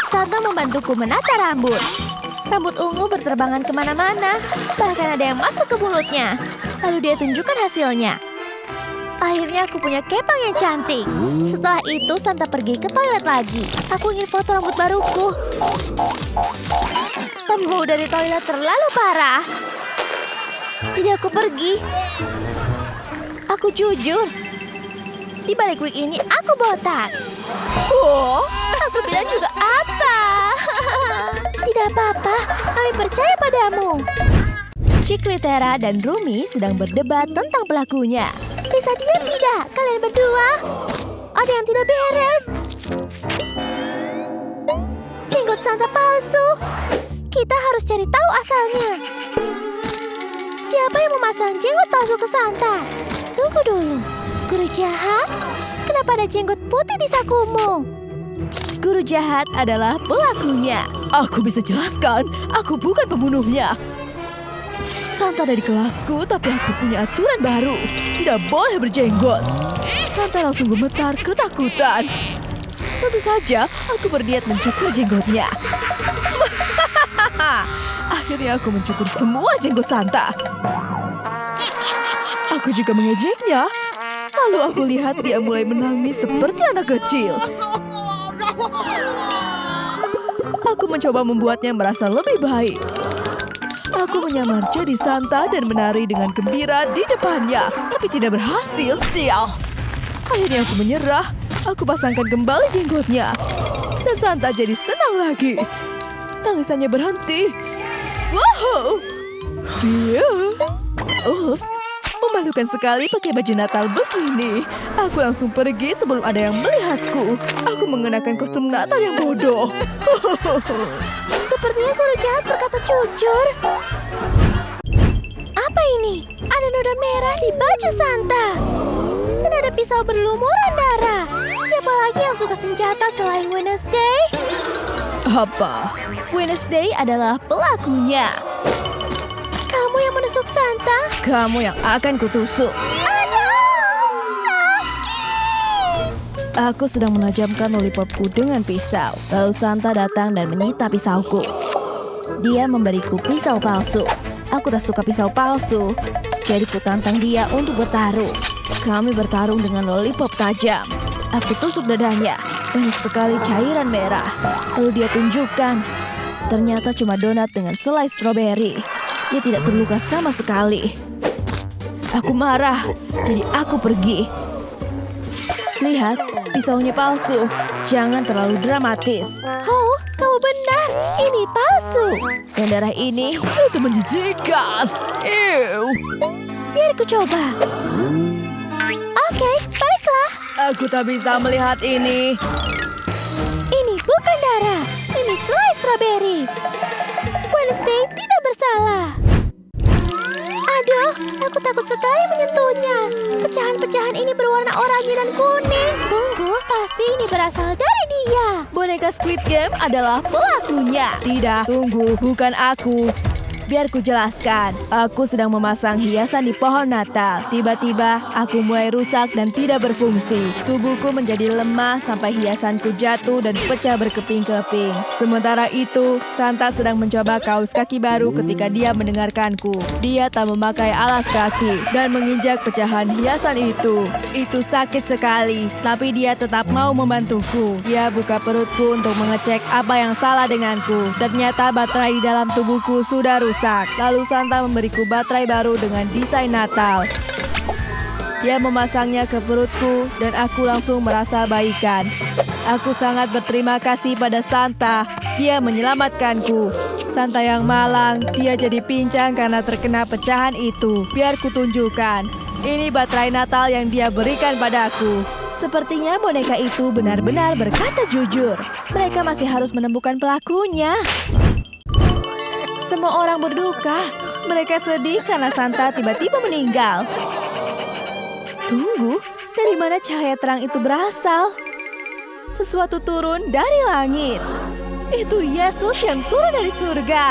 Santa membantuku menata rambut. Rambut ungu berterbangan kemana-mana. Bahkan ada yang masuk ke mulutnya. Lalu dia tunjukkan hasilnya. Akhirnya aku punya kepang yang cantik. Setelah itu Santa pergi ke toilet lagi. Aku ingin foto rambut baruku. Tapi bau dari toilet terlalu parah. Jadi aku pergi. Aku jujur. Di balik wig ini aku botak. Oh, aku bilang juga apa? Tidak apa-apa, kami percaya padamu. Chiclitera dan Rumi sedang berdebat tentang pelakunya. Bisa diam tidak, kalian berdua? Ada yang tidak beres. Jenggot Santa palsu. Kita harus cari tahu asalnya. Siapa yang memasang jenggot palsu ke Santa? Tunggu dulu. Guru jahat? Kenapa ada jenggot putih di sakumu? Guru jahat adalah pelakunya. Aku bisa jelaskan, aku bukan pembunuhnya. Santa ada di kelasku, tapi aku punya aturan baru. Tidak boleh berjenggot. Santa langsung gemetar ketakutan. Tentu saja, aku berniat mencukur jenggotnya. Akhirnya aku mencukur semua jenggot Santa. Aku juga mengejeknya. Lalu aku lihat dia mulai menangis seperti anak kecil. Aku mencoba membuatnya merasa lebih baik. Aku menyamar jadi Santa dan menari dengan gembira di depannya. Tapi tidak berhasil, sial. Akhirnya aku menyerah. Aku pasangkan kembali jenggotnya. Dan Santa jadi senang lagi. Tangisannya berhenti. Wow! Iya. Ups. Memalukan sekali pakai baju Natal begini. Aku langsung pergi sebelum ada yang melihatku. Aku mengenakan kostum Natal yang bodoh. Sepertinya guru jahat berkata jujur. Apa ini? Ada noda merah di baju Santa. Dan ada pisau berlumuran darah. Siapa lagi yang suka senjata selain Wednesday? Apa? Wednesday adalah pelakunya. Kamu yang menusuk Santa? Kamu yang akan kutusuk. Aduh, sakit. Aku sedang menajamkan lollipopku dengan pisau. Lalu Santa datang dan menyita pisauku. Dia memberiku pisau palsu. Aku tak suka pisau palsu. Jadi ku tantang dia untuk bertarung. Kami bertarung dengan lollipop tajam. Aku tusuk dadanya. Banyak sekali cairan merah. Lalu dia tunjukkan. Ternyata cuma donat dengan selai stroberi. Dia tidak terluka sama sekali. Aku marah, jadi aku pergi. Lihat, pisaunya palsu. Jangan terlalu dramatis. Oh, kamu benar. Ini palsu. Dan darah ini Itu menjijikan. Ew. Biar ku coba. Oke, baiklah. Aku tak bisa melihat ini. Ini bukan darah, ini selai strawberry. Wednesday tidak bersalah. Aduh, aku takut sekali menyentuhnya. Pecahan-pecahan ini berwarna oranye dan kuning. Tunggu, pasti ini berasal dari dia. Boneka Squid Game adalah pelakunya. Tidak, tunggu, bukan aku. Biar ku jelaskan. Aku sedang memasang hiasan di pohon Natal. Tiba-tiba, aku mulai rusak dan tidak berfungsi. Tubuhku menjadi lemah sampai hiasanku jatuh dan pecah berkeping-keping. Sementara itu, Santa sedang mencoba kaos kaki baru ketika dia mendengarkanku. Dia tak memakai alas kaki dan menginjak pecahan hiasan itu. Itu sakit sekali, tapi dia tetap mau membantuku. Dia buka perutku untuk mengecek apa yang salah denganku. Ternyata baterai di dalam tubuhku sudah rusak. Lalu Santa memberiku baterai baru dengan desain Natal. Dia memasangnya ke perutku dan aku langsung merasa baikan. Aku sangat berterima kasih pada Santa. Dia menyelamatkanku. Santa yang malang, dia jadi pincang karena terkena pecahan itu. Biar kutunjukkan. Ini baterai Natal yang dia berikan padaku. Sepertinya boneka itu benar-benar berkata jujur. Mereka masih harus menemukan pelakunya. Semua orang berduka. Mereka sedih karena Santa tiba-tiba meninggal. Tunggu, dari mana cahaya terang itu berasal? Sesuatu turun dari langit. Itu Yesus yang turun dari surga.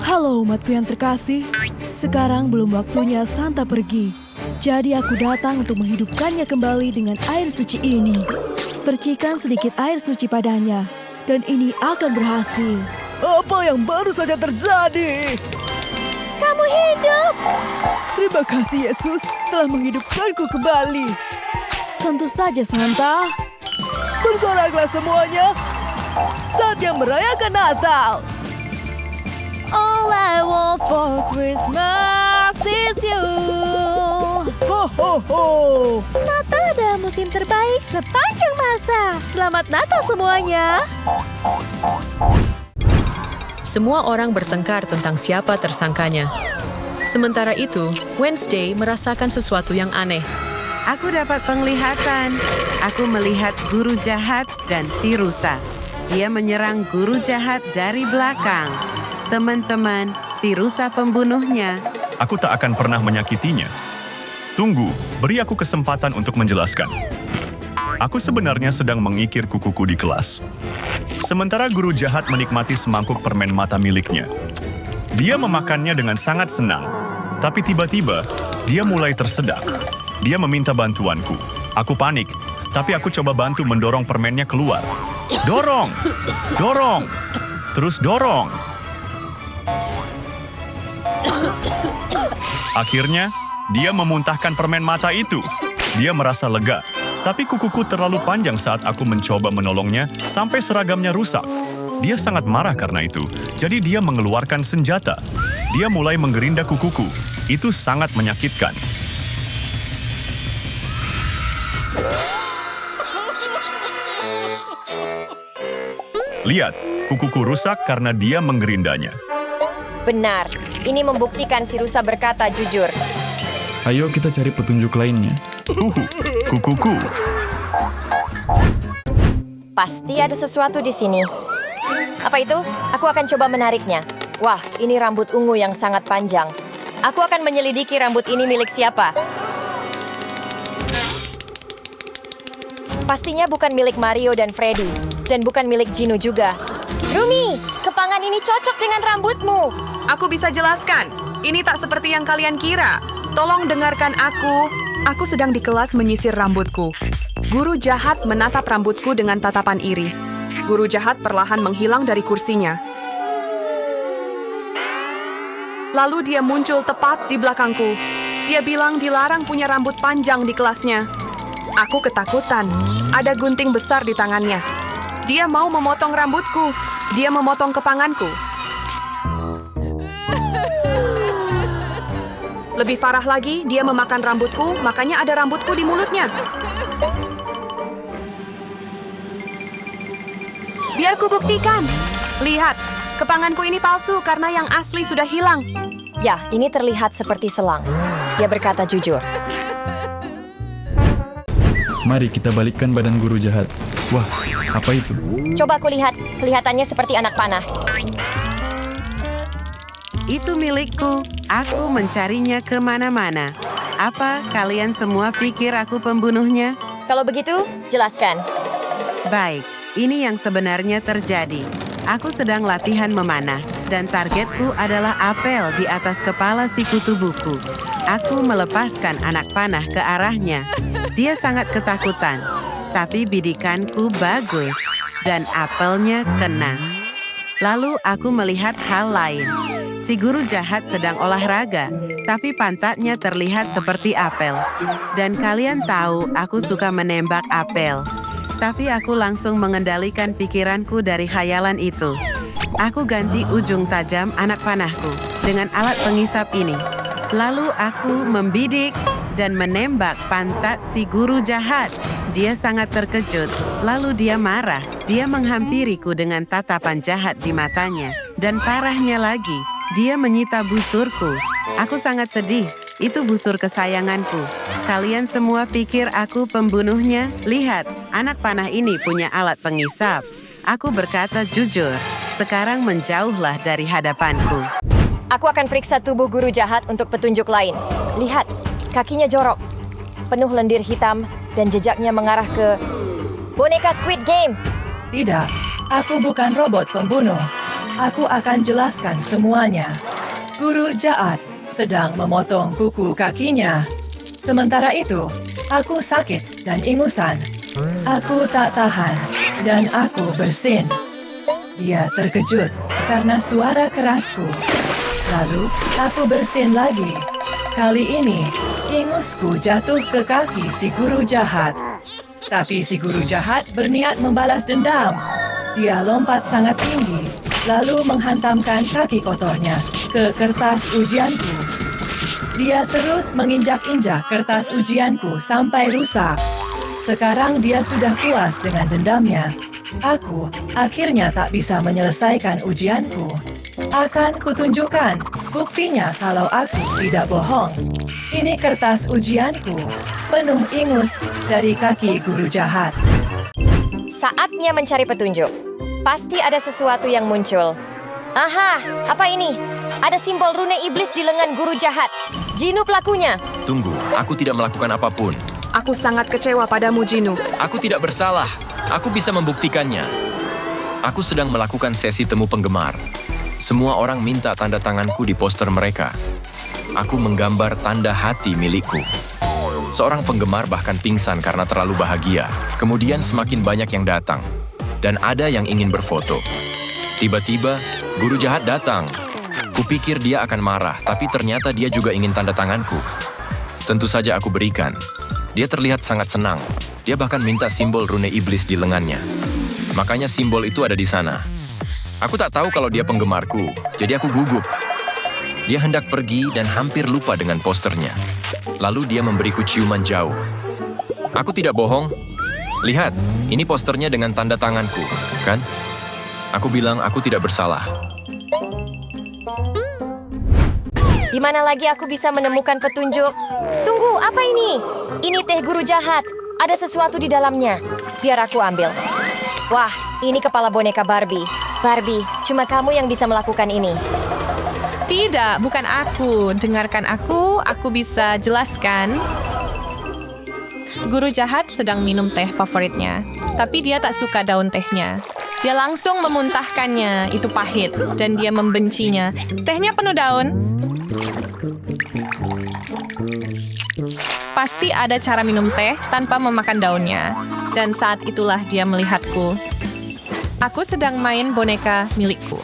Halo umatku yang terkasih. Sekarang belum waktunya Santa pergi. Jadi aku datang untuk menghidupkannya kembali dengan air suci ini. Percikan sedikit air suci padanya. Dan ini akan berhasil. Apa yang baru saja terjadi? Kamu hidup! Terima kasih Yesus telah menghidupkanku kembali. Tentu saja Santa. Bersoraklah semuanya. Saatnya merayakan Natal. All I want for Christmas is you. Ho ho ho. Natal adalah musim terbaik sepanjang masa. Selamat Natal semuanya. Semua orang bertengkar tentang siapa tersangkanya. Sementara itu, Wednesday merasakan sesuatu yang aneh. Aku dapat penglihatan. Aku melihat guru jahat dan si rusa. Dia menyerang guru jahat dari belakang. Teman-teman, si rusa pembunuhnya. Aku tak akan pernah menyakitinya. Tunggu, beri aku kesempatan untuk menjelaskan. Aku sebenarnya sedang mengikir kukuku di kelas. Sementara guru jahat menikmati semangkuk permen mata miliknya. Dia memakannya dengan sangat senang. Tapi tiba-tiba, dia mulai tersedak. Dia meminta bantuanku. Aku panik, tapi aku coba bantu mendorong permennya keluar. Dorong! Dorong! Terus dorong! Akhirnya, dia memuntahkan permen mata itu. Dia merasa lega. Tapi kukuku terlalu panjang saat aku mencoba menolongnya sampai seragamnya rusak. Dia sangat marah karena itu, jadi dia mengeluarkan senjata. Dia mulai menggerinda kukuku. Itu sangat menyakitkan. Lihat, kukuku rusak karena dia menggerindanya. Benar, ini membuktikan si rusa berkata jujur. Ayo kita cari petunjuk lainnya. Kukuku. Pasti ada sesuatu di sini. Apa itu? Aku akan coba menariknya. Wah, ini rambut ungu yang sangat panjang. Aku akan menyelidiki rambut ini milik siapa. Pastinya bukan milik Mario dan Freddy. Dan bukan milik Gino juga. Rumi, kepangan ini cocok dengan rambutmu. Aku bisa jelaskan. Ini tak seperti yang kalian kira. Tolong dengarkan aku. Aku sedang di kelas menyisir rambutku. Guru jahat menatap rambutku dengan tatapan iri. Guru jahat perlahan menghilang dari kursinya. Lalu dia muncul tepat di belakangku. Dia bilang dilarang punya rambut panjang di kelasnya. Aku ketakutan. Ada gunting besar di tangannya. Dia mau memotong rambutku. Dia memotong kepanganku. Lebih parah lagi, dia memakan rambutku, makanya ada rambutku di mulutnya. Biar ku buktikan. Lihat, kepanganku ini palsu karena yang asli sudah hilang. Ya, ini terlihat seperti selang. Dia berkata jujur. Mari kita balikkan badan guru jahat. Wah, apa itu? Coba aku lihat, kelihatannya seperti anak panah. Itu milikku. Aku mencarinya kemana-mana. Apa kalian semua pikir aku pembunuhnya? Kalau begitu, jelaskan. Baik, ini yang sebenarnya terjadi. Aku sedang latihan memanah, dan targetku adalah apel di atas kepala si kutu buku. Aku melepaskan anak panah ke arahnya. Dia sangat ketakutan, tapi bidikanku bagus, dan apelnya kena. Lalu aku melihat hal lain. Si guru jahat sedang olahraga, tapi pantatnya terlihat seperti apel. Dan kalian tahu aku suka menembak apel. Tapi aku langsung mengendalikan pikiranku dari khayalan itu. Aku ganti ujung tajam anak panahku dengan alat pengisap ini. Lalu aku membidik dan menembak pantat si guru jahat. Dia sangat terkejut, lalu dia marah. Dia menghampiriku dengan tatapan jahat di matanya. Dan parahnya lagi, dia menyita busurku. Aku sangat sedih. Itu busur kesayanganku. Kalian semua pikir aku pembunuhnya? Lihat, anak panah ini punya alat pengisap. Aku berkata jujur. Sekarang menjauhlah dari hadapanku. Aku akan periksa tubuh guru jahat untuk petunjuk lain. Lihat, kakinya jorok, penuh lendir hitam, dan jejaknya mengarah ke boneka Squid Game. Tidak, aku bukan robot pembunuh. Aku akan jelaskan semuanya. Guru jahat sedang memotong kuku kakinya. Sementara itu, aku sakit dan ingusan. Aku tak tahan dan aku bersin. Dia terkejut karena suara kerasku. Lalu, aku bersin lagi. Kali ini, ingusku jatuh ke kaki si guru jahat. Tapi si guru jahat berniat membalas dendam. Dia lompat sangat tinggi, lalu menghantamkan kaki kotornya ke kertas ujianku. Dia terus menginjak-injak kertas ujianku sampai rusak. Sekarang dia sudah puas dengan dendamnya. Aku akhirnya tak bisa menyelesaikan ujianku. Akan kutunjukkan buktinya kalau aku tidak bohong. Ini kertas ujianku, penuh ingus dari kaki guru jahat. Saatnya mencari petunjuk. Pasti ada sesuatu yang muncul. Aha, apa ini? Ada simbol rune iblis di lengan guru jahat. Jinu pelakunya. Tunggu, aku tidak melakukan apapun. Aku sangat kecewa padamu, Jinu. Aku tidak bersalah. Aku bisa membuktikannya. Aku sedang melakukan sesi temu penggemar. Semua orang minta tanda tanganku di poster mereka. Aku menggambar tanda hati milikku. Seorang penggemar bahkan pingsan karena terlalu bahagia. Kemudian semakin banyak yang datang. Dan ada yang ingin berfoto. Tiba-tiba, guru jahat datang. Kupikir dia akan marah, tapi ternyata dia juga ingin tanda tanganku. Tentu saja aku berikan. Dia terlihat sangat senang. Dia bahkan minta simbol rune iblis di lengannya. Makanya simbol itu ada di sana. Aku tak tahu kalau dia penggemarku, jadi aku gugup. Dia hendak pergi dan hampir lupa dengan posternya. Lalu dia memberiku ciuman jauh. Aku tidak bohong. Lihat, ini posternya dengan tanda tanganku, kan? Aku bilang aku tidak bersalah. Di mana lagi aku bisa menemukan petunjuk? Tunggu, apa ini? Ini teh guru jahat. Ada sesuatu di dalamnya. Biar aku ambil. Wah, ini kepala boneka Barbie. Barbie, cuma kamu yang bisa melakukan ini. Tidak, bukan aku. Dengarkan aku bisa jelaskan. Guru jahat sedang minum teh favoritnya, tapi dia tak suka daun tehnya. Dia langsung memuntahkannya, itu pahit, dan dia membencinya. Tehnya penuh daun. Pasti ada cara minum teh tanpa memakan daunnya. Dan saat itulah dia melihatku. Aku sedang main boneka milikku.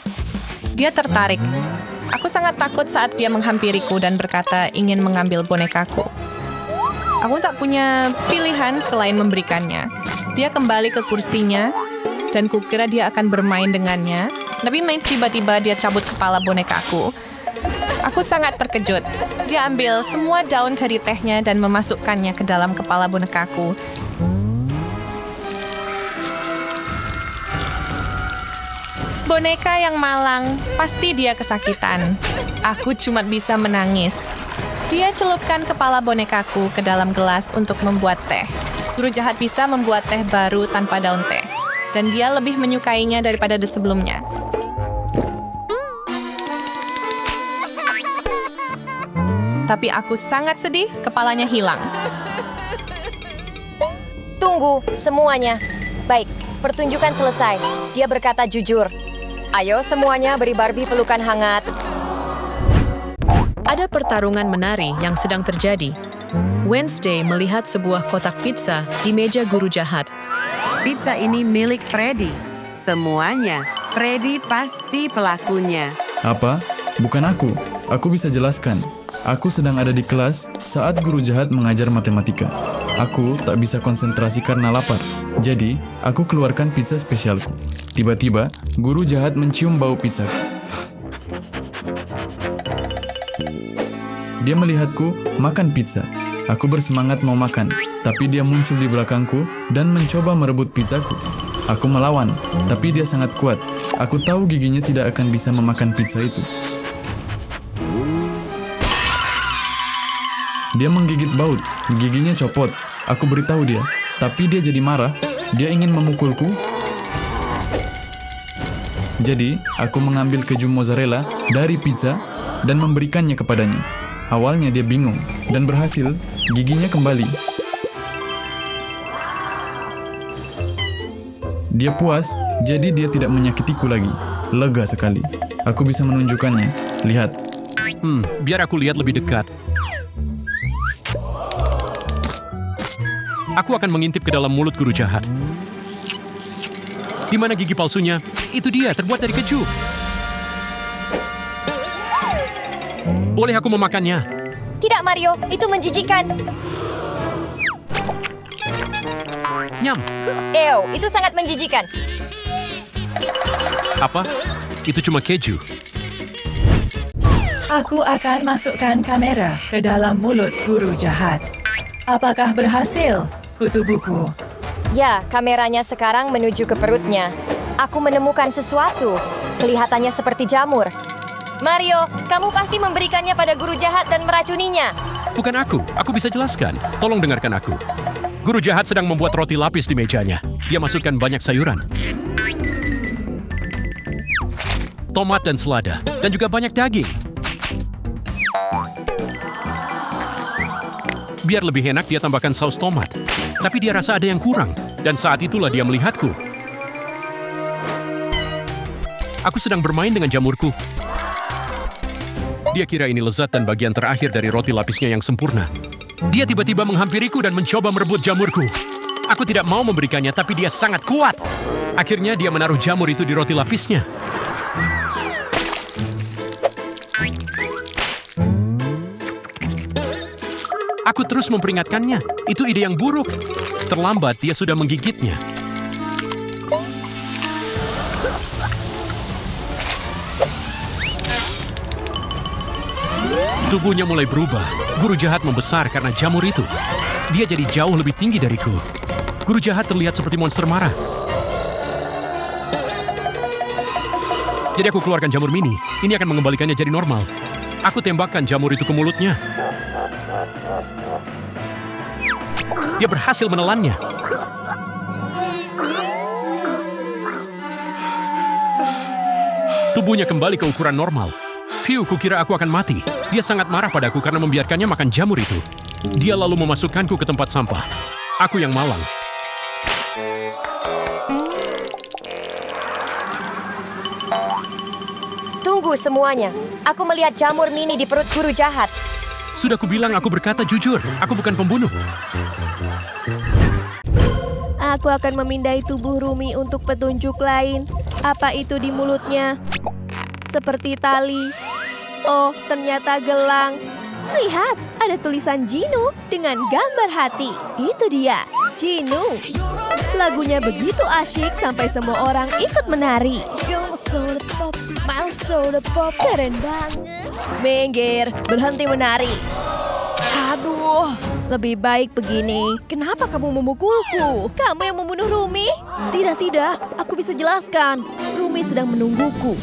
Dia tertarik. Aku sangat takut saat dia menghampiriku dan berkata ingin mengambil bonekaku. Aku tak punya pilihan selain memberikannya. Dia kembali ke kursinya, dan kukira dia akan bermain dengannya. Tapi tiba-tiba dia cabut kepala bonekaku. Aku sangat terkejut. Dia ambil semua daun dari tehnya dan memasukkannya ke dalam kepala bonekaku. Boneka yang malang, pasti dia kesakitan. Aku cuma bisa menangis. Dia celupkan kepala bonekaku ke dalam gelas untuk membuat teh. Guru jahat bisa membuat teh baru tanpa daun teh. Dan dia lebih menyukainya daripada sebelumnya. Tapi aku sangat sedih, kepalanya hilang. Tunggu, semuanya. Baik, pertunjukan selesai. Dia berkata jujur. Ayo semuanya beri Barbie pelukan hangat. Ada pertarungan menari yang sedang terjadi. Wednesday melihat sebuah kotak pizza di meja guru jahat. Pizza ini milik Freddy. Semuanya, Freddy pasti pelakunya. Apa? Bukan aku. Aku bisa jelaskan. Aku sedang ada di kelas saat guru jahat mengajar matematika. Aku tak bisa konsentrasi karena lapar. Jadi, aku keluarkan pizza spesialku. Tiba-tiba, guru jahat mencium bau pizzaku. Dia melihatku makan pizza. Aku bersemangat mau makan, tapi dia muncul di belakangku dan mencoba merebut pizzaku. Aku melawan, tapi dia sangat kuat. Aku tahu giginya tidak akan bisa memakan pizza itu. Dia menggigit baut, giginya copot. Aku beritahu dia, tapi dia jadi marah. Dia ingin memukulku. Jadi, aku mengambil keju mozzarella dari pizza dan memberikannya kepadanya. Awalnya dia bingung, dan berhasil, giginya kembali. Dia puas, jadi dia tidak menyakitiku lagi. Lega sekali. Aku bisa menunjukkannya. Lihat. Biar aku lihat lebih dekat. Aku akan mengintip ke dalam mulut guru jahat. Di mana gigi palsunya? Itu dia, terbuat dari keju. Boleh aku memakannya? Tidak, Mario. Itu menjijikan. Nyam. Ew, itu sangat menjijikan. Apa? Itu cuma keju. Aku akan masukkan kamera ke dalam mulut guru jahat. Apakah berhasil, kutu buku? Ya, kameranya sekarang menuju ke perutnya. Aku menemukan sesuatu. Kelihatannya seperti jamur. Mario, kamu pasti memberikannya pada guru jahat dan meracuninya. Bukan aku bisa jelaskan. Tolong dengarkan aku. Guru jahat sedang membuat roti lapis di mejanya. Dia masukkan banyak sayuran. Tomat dan selada. Dan juga banyak daging. Biar lebih enak, dia tambahkan saus tomat. Tapi dia rasa ada yang kurang. Dan saat itulah dia melihatku. Aku sedang bermain dengan jamurku. Dia kira ini lezat dan bagian terakhir dari roti lapisnya yang sempurna. Dia tiba-tiba menghampiriku dan mencoba merebut jamurku. Aku tidak mau memberikannya, tapi dia sangat kuat. Akhirnya dia menaruh jamur itu di roti lapisnya. Aku terus memperingatkannya. Itu ide yang buruk. Terlambat, dia sudah menggigitnya. Tubuhnya mulai berubah. Guru jahat membesar karena jamur itu. Dia jadi jauh lebih tinggi dariku. Guru jahat terlihat seperti monster marah. Jadi aku keluarkan jamur mini. Ini akan mengembalikannya jadi normal. Aku tembakkan jamur itu ke mulutnya. Dia berhasil menelannya. Tubuhnya kembali ke ukuran normal. Phew, kukira aku akan mati. Dia sangat marah padaku karena membiarkannya makan jamur itu. Dia lalu memasukkanku ke tempat sampah. Aku yang malang. Tunggu semuanya. Aku melihat jamur mini di perut guru jahat. Sudah kubilang aku berkata jujur. Aku bukan pembunuh. Aku akan memindai tubuh Rumi untuk petunjuk lain. Apa itu di mulutnya? Seperti tali. Oh, ternyata gelang. Lihat, ada tulisan Jinu dengan gambar hati. Itu dia, Jinu. Lagunya begitu asyik sampai semua orang ikut menari. Keren banget. Minggir, berhenti menari. Aduh, lebih baik begini. Kenapa kamu memukulku? Kamu yang membunuh Rumi? Tidak, aku bisa jelaskan. Rumi sedang menungguku.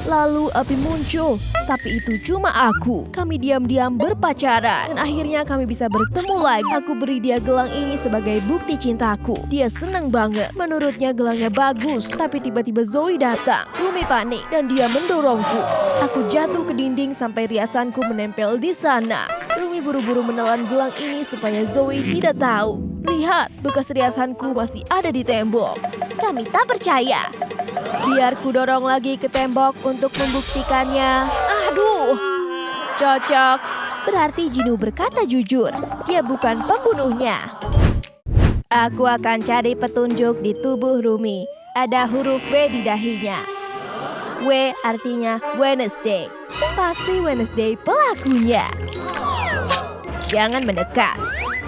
Lalu api muncul, tapi itu cuma aku. Kami diam-diam berpacaran, dan akhirnya kami bisa bertemu lagi. Aku beri dia gelang ini sebagai bukti cintaku. Dia senang banget. Menurutnya gelangnya bagus, tapi tiba-tiba Zoe datang. Rumi panik, dan dia mendorongku. Aku jatuh ke dinding sampai riasanku menempel di sana. Rumi buru-buru menelan gelang ini supaya Zoe tidak tahu. Lihat, bekas riasanku masih ada di tembok. Kami tak percaya. Biar ku dorong lagi ke tembok untuk membuktikannya. Aduh, cocok. Berarti Jinu berkata jujur. Dia bukan pembunuhnya. Aku akan cari petunjuk di tubuh Rumi. Ada huruf W di dahinya. W artinya Wednesday. Pasti Wednesday pelakunya. Jangan mendekat.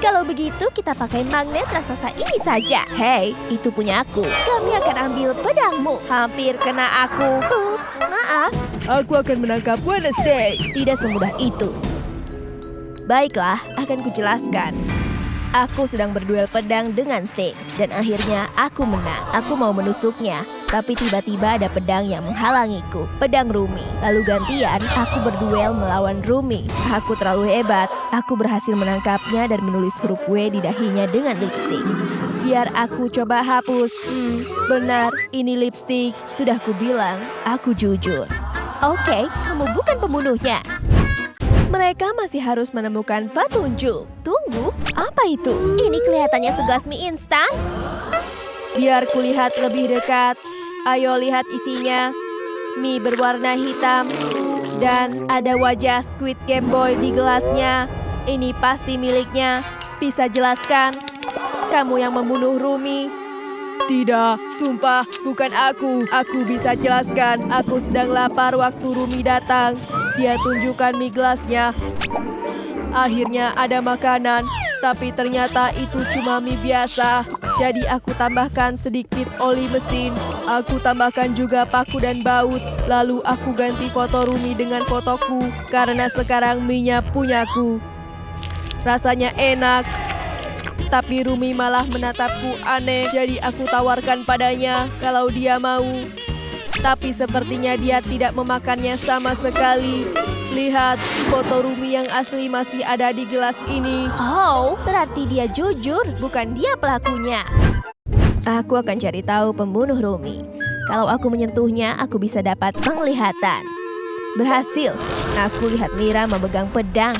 Kalau begitu kita pakai magnet raksasa ini saja. Hei, itu punya aku. Kami akan ambil pedangmu. Hampir kena aku. Ups, maaf. Aku akan menangkap Wednesday. Tidak semudah itu. Baiklah, akan kujelaskan. Aku sedang berduel pedang dengan Thing, dan akhirnya aku menang. Aku mau menusuknya, tapi tiba-tiba ada pedang yang menghalangiku. Pedang Rumi. Lalu gantian, aku berduel melawan Rumi. Aku terlalu hebat. Aku berhasil menangkapnya dan menulis huruf W di dahinya dengan lipstik. Biar aku coba hapus. Benar, ini lipstik. Sudah kubilang, aku jujur. Oke, kamu bukan pembunuhnya. Mereka masih harus menemukan petunjuk. Tunggu, apa itu? Ini kelihatannya segelas mie instan. Biar kulihat lebih dekat. Ayo lihat isinya. Mie berwarna hitam. Dan ada wajah Squid Game Boy di gelasnya. Ini pasti miliknya. Bisa jelaskan? Kamu yang membunuh Rumi? Tidak, sumpah bukan aku. Aku bisa jelaskan. Aku sedang lapar waktu Rumi datang. Dia tunjukkan mie gelasnya. Akhirnya ada makanan, tapi ternyata itu cuma mie biasa. Jadi aku tambahkan sedikit oli mesin. Aku tambahkan juga paku dan baut. Lalu aku ganti foto Rumi dengan fotoku, karena sekarang mie-nya punyaku. Rasanya enak. Tapi Rumi malah menatapku aneh. Jadi aku tawarkan padanya kalau dia mau. Tapi sepertinya dia tidak memakannya sama sekali. Lihat, foto Rumi yang asli masih ada di gelas ini. Oh, berarti dia jujur, bukan dia pelakunya. Aku akan cari tahu pembunuh Rumi. Kalau aku menyentuhnya, aku bisa dapat penglihatan. Berhasil. Aku lihat Mira memegang pedang.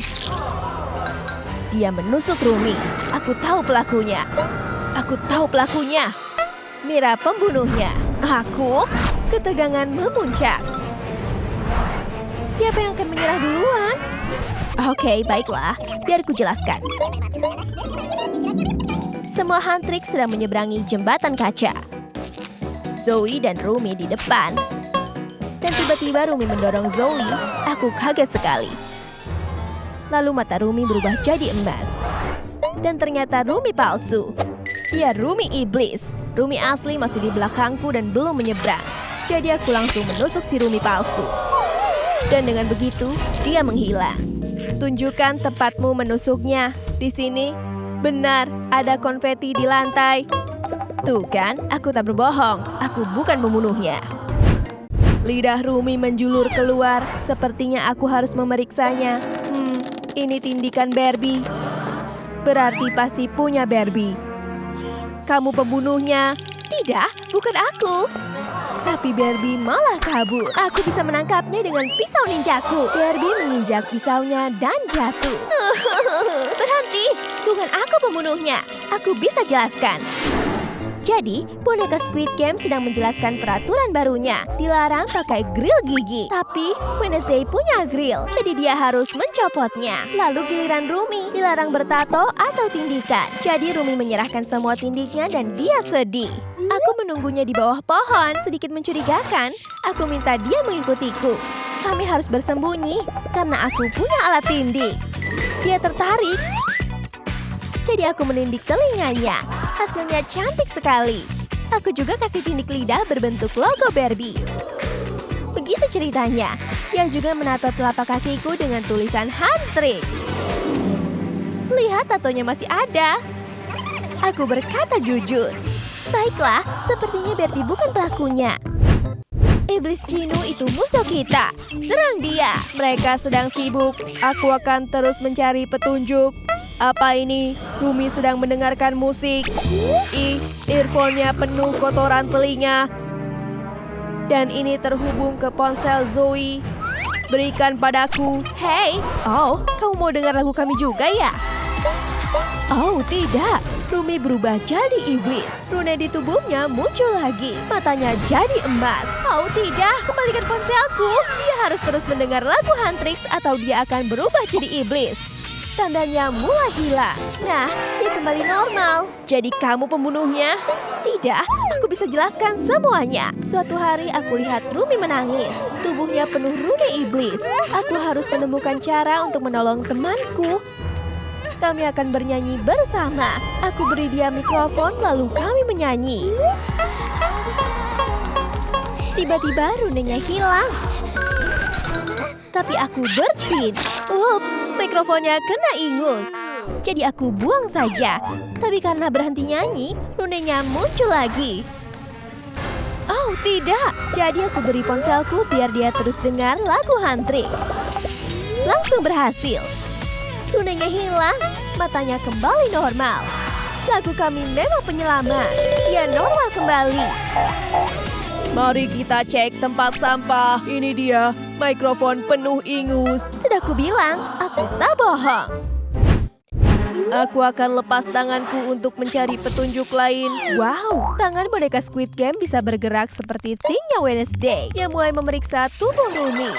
Dia menusuk Rumi. Aku tahu pelakunya. Aku tahu pelakunya. Mira pembunuhnya. Aku? Ketegangan memuncak. Siapa yang akan menyerah duluan? Oke, baiklah. Biar ku jelaskan. Semua hantrik sedang menyeberangi jembatan kaca. Zoe dan Rumi di depan. Dan tiba-tiba Rumi mendorong Zoe. Aku kaget sekali. Lalu mata Rumi berubah jadi emas. Dan ternyata Rumi palsu. Dia Rumi iblis. Rumi asli masih di belakangku dan belum menyeberang. Jadi aku langsung menusuk si Rumi palsu. Dan dengan begitu, dia menghilang. Tunjukkan tempatmu menusuknya. Di sini, benar, ada konfeti di lantai. Tuh kan, aku tak berbohong. Aku bukan pembunuhnya. Lidah Rumi menjulur keluar. Sepertinya aku harus memeriksanya. Ini tindikan Barbie. Berarti pasti punya Barbie. Kamu pembunuhnya. Tidak, bukan aku. Tapi Barbie malah kabur. Aku bisa menangkapnya dengan pisau ninjaku. Barbie menginjak pisaunya dan jatuh. Berhenti, bukan aku pembunuhnya. Aku bisa jelaskan. Jadi, boneka Squid Game sedang menjelaskan peraturan barunya. Dilarang pakai grill gigi. Tapi, Wednesday punya grill, jadi dia harus mencopotnya. Lalu giliran Rumi, dilarang bertato atau tindikan. Jadi Rumi menyerahkan semua tindiknya dan dia sedih. Aku menunggunya di bawah pohon, sedikit mencurigakan. Aku minta dia mengikutiku. Kami harus bersembunyi, karena aku punya alat tindik. Dia tertarik. Jadi aku menindik telinganya. Hasilnya cantik sekali. Aku juga kasih tindik lidah berbentuk logo Barbie. Begitu ceritanya. Dia juga menato telapak kakiku dengan tulisan hantrik. Lihat tatonya masih ada. Aku berkata jujur. Baiklah, sepertinya Bertie bukan pelakunya. Iblis Jinu itu musuh kita. Serang dia. Mereka sedang sibuk. Aku akan terus mencari petunjuk. Apa ini? Rumi sedang mendengarkan musik. Earphone-nya penuh kotoran telinga. Dan ini terhubung ke ponsel Zoe. Berikan padaku. Hey, kamu mau dengar lagu kami juga ya? Oh, tidak. Rumi berubah jadi iblis. Rune di tubuhnya muncul lagi. Matanya jadi emas. Oh tidak, kembalikan ponselku. Dia harus terus mendengar lagu Huntrix atau dia akan berubah jadi iblis. Tandanya mulai hilang. Nah, dia kembali normal. Jadi kamu pembunuhnya? Tidak, aku bisa jelaskan semuanya. Suatu hari aku lihat Rumi menangis. Tubuhnya penuh rune iblis. Aku harus menemukan cara untuk menolong temanku. Kami akan bernyanyi bersama. Aku beri dia mikrofon lalu kami menyanyi. Tiba-tiba runenya hilang. Tapi aku bersin. Ups, mikrofonnya kena ingus. Jadi aku buang saja. Tapi karena berhenti nyanyi, runenya muncul lagi. Oh tidak, jadi aku beri ponselku biar dia terus dengar lagu Huntrix. Langsung berhasil. Runenya hilang, matanya kembali normal. Lagu kami memang penyelamat. Dia normal kembali. Mari kita cek tempat sampah. Ini dia, mikrofon penuh ingus. Sudah kubilang, aku tak bohong. Aku akan lepas tanganku untuk mencari petunjuk lain. Wow, tangan boneka Squid Game bisa bergerak seperti Thing-nya Wednesday yang mulai memeriksa tubuh Rumi.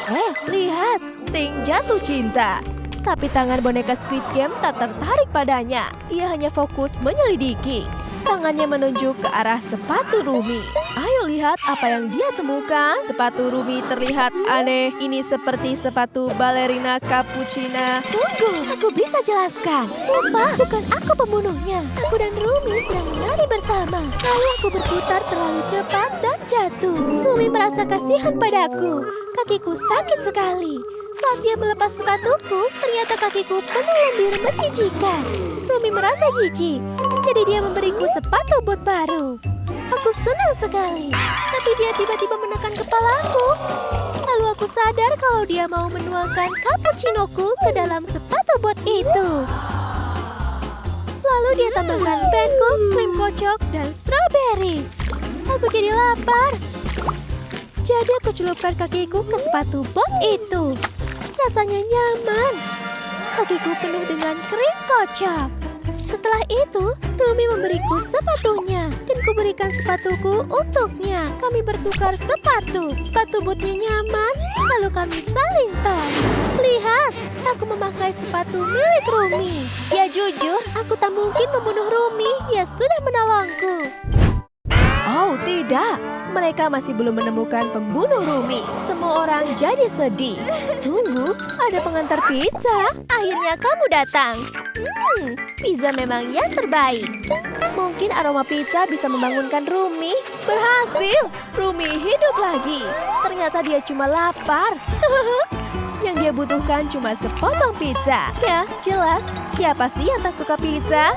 Lihat, Thing jatuh cinta. Tapi tangan boneka Squid Game tak tertarik padanya. Ia hanya fokus menyelidiki. Tangannya menunjuk ke arah sepatu Rumi. Ayo lihat apa yang dia temukan. Sepatu Rumi terlihat aneh. Ini seperti sepatu balerina cappuccina. Tunggu, aku bisa jelaskan. Sumpah, bukan aku pembunuhnya. Aku dan Rumi sedang menari bersama. Lalu aku berputar terlalu cepat dan jatuh. Rumi merasa kasihan padaku. Kakiku sakit sekali. Saat dia melepas sepatuku, ternyata kakiku penuh lendir menjijikan. Rumi merasa jijik, jadi dia memberiku sepatu bot baru. Aku senang sekali, tapi dia tiba-tiba menekan kepalaku. Lalu aku sadar kalau dia mau menuangkan cappuccinoku ke dalam sepatu bot itu. Lalu dia tambahkan pancake, krim kocok, dan strawberry. Aku jadi lapar. Jadi aku celupkan kakiku ke sepatu bot itu. Rasanya nyaman. Kakiku penuh dengan krim kocok. Setelah itu, Rumi memberiku sepatunya dan kuberikan sepatuku untuknya. Kami bertukar sepatu. Sepatu botnya nyaman, lalu kami saling tos. Lihat, aku memakai sepatu milik Rumi. Ya jujur, aku tak mungkin membunuh Rumi. Dia sudah menolongku. Oh tidak, mereka masih belum menemukan pembunuh Rumi. Semua orang jadi sedih. Tunggu, ada pengantar pizza. Akhirnya kamu datang. Pizza memang yang terbaik. Mungkin aroma pizza bisa membangunkan Rumi. Berhasil, Rumi hidup lagi. Ternyata dia cuma lapar. Yang dia butuhkan cuma sepotong pizza. Ya, jelas. Siapa sih yang tak suka pizza?